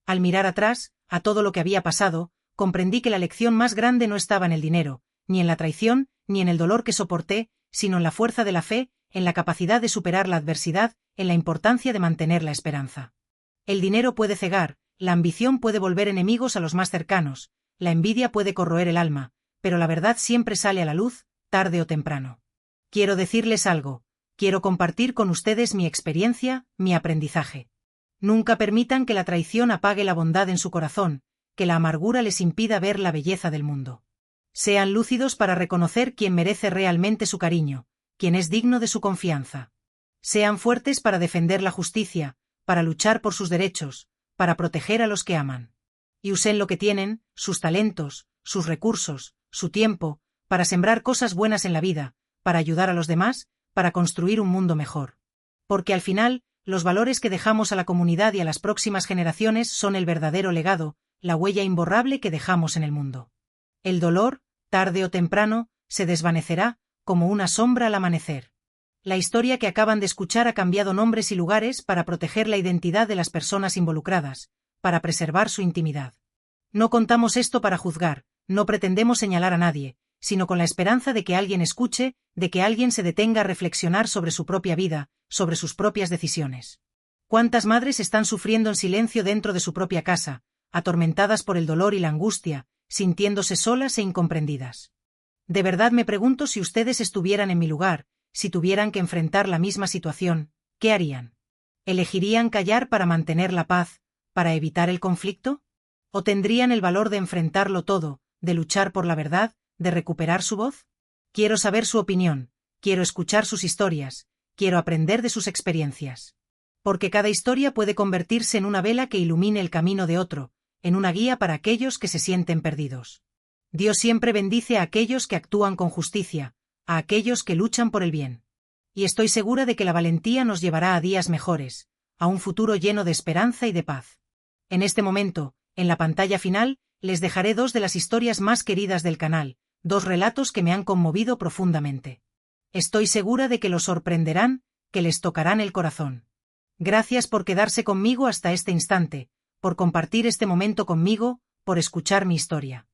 Al mirar atrás, a todo lo que había pasado, comprendí que la lección más grande no estaba en el dinero, ni en la traición, ni en el dolor que soporté, sino en la fuerza de la fe, en la capacidad de superar la adversidad, en la importancia de mantener la esperanza. El dinero puede cegar, la ambición puede volver enemigos a los más cercanos, la envidia puede corroer el alma, pero la verdad siempre sale a la luz, tarde o temprano. Quiero decirles algo, quiero compartir con ustedes mi experiencia, mi aprendizaje. Nunca permitan que la traición apague la bondad en su corazón, que la amargura les impida ver la belleza del mundo. Sean lúcidos para reconocer quién merece realmente su cariño, quién es digno de su confianza. Sean fuertes para defender la justicia, para luchar por sus derechos, para proteger a los que aman. Y usen lo que tienen, sus talentos, sus recursos, su tiempo, para sembrar cosas buenas en la vida, para ayudar a los demás, para construir un mundo mejor. Porque al final, los valores que dejamos a la comunidad y a las próximas generaciones son el verdadero legado, la huella imborrable que dejamos en el mundo. El dolor, tarde o temprano, se desvanecerá, como una sombra al amanecer. La historia que acaban de escuchar ha cambiado nombres y lugares para proteger la identidad de las personas involucradas, para preservar su intimidad. No contamos esto para juzgar, no pretendemos señalar a nadie, sino con la esperanza de que alguien escuche, de que alguien se detenga a reflexionar sobre su propia vida, sobre sus propias decisiones. ¿Cuántas madres están sufriendo en silencio dentro de su propia casa, atormentadas por el dolor y la angustia, sintiéndose solas e incomprendidas. De verdad me pregunto si ustedes estuvieran en mi lugar, si tuvieran que enfrentar la misma situación, ¿qué harían? ¿Elegirían callar para mantener la paz, para evitar el conflicto? ¿O tendrían el valor de enfrentarlo todo, de luchar por la verdad, de recuperar su voz? Quiero saber su opinión, quiero escuchar sus historias, quiero aprender de sus experiencias. Porque cada historia puede convertirse en una vela que ilumine el camino de otro, en una guía para aquellos que se sienten perdidos. Dios siempre bendice a aquellos que actúan con justicia, a aquellos que luchan por el bien. Y estoy segura de que la valentía nos llevará a días mejores, a un futuro lleno de esperanza y de paz. En este momento, en la pantalla final, les dejaré 2 de las historias más queridas del canal, 2 relatos que me han conmovido profundamente. Estoy segura de que los sorprenderán, que les tocarán el corazón. Gracias por quedarse conmigo hasta este instante, por compartir este momento conmigo, por escuchar mi historia.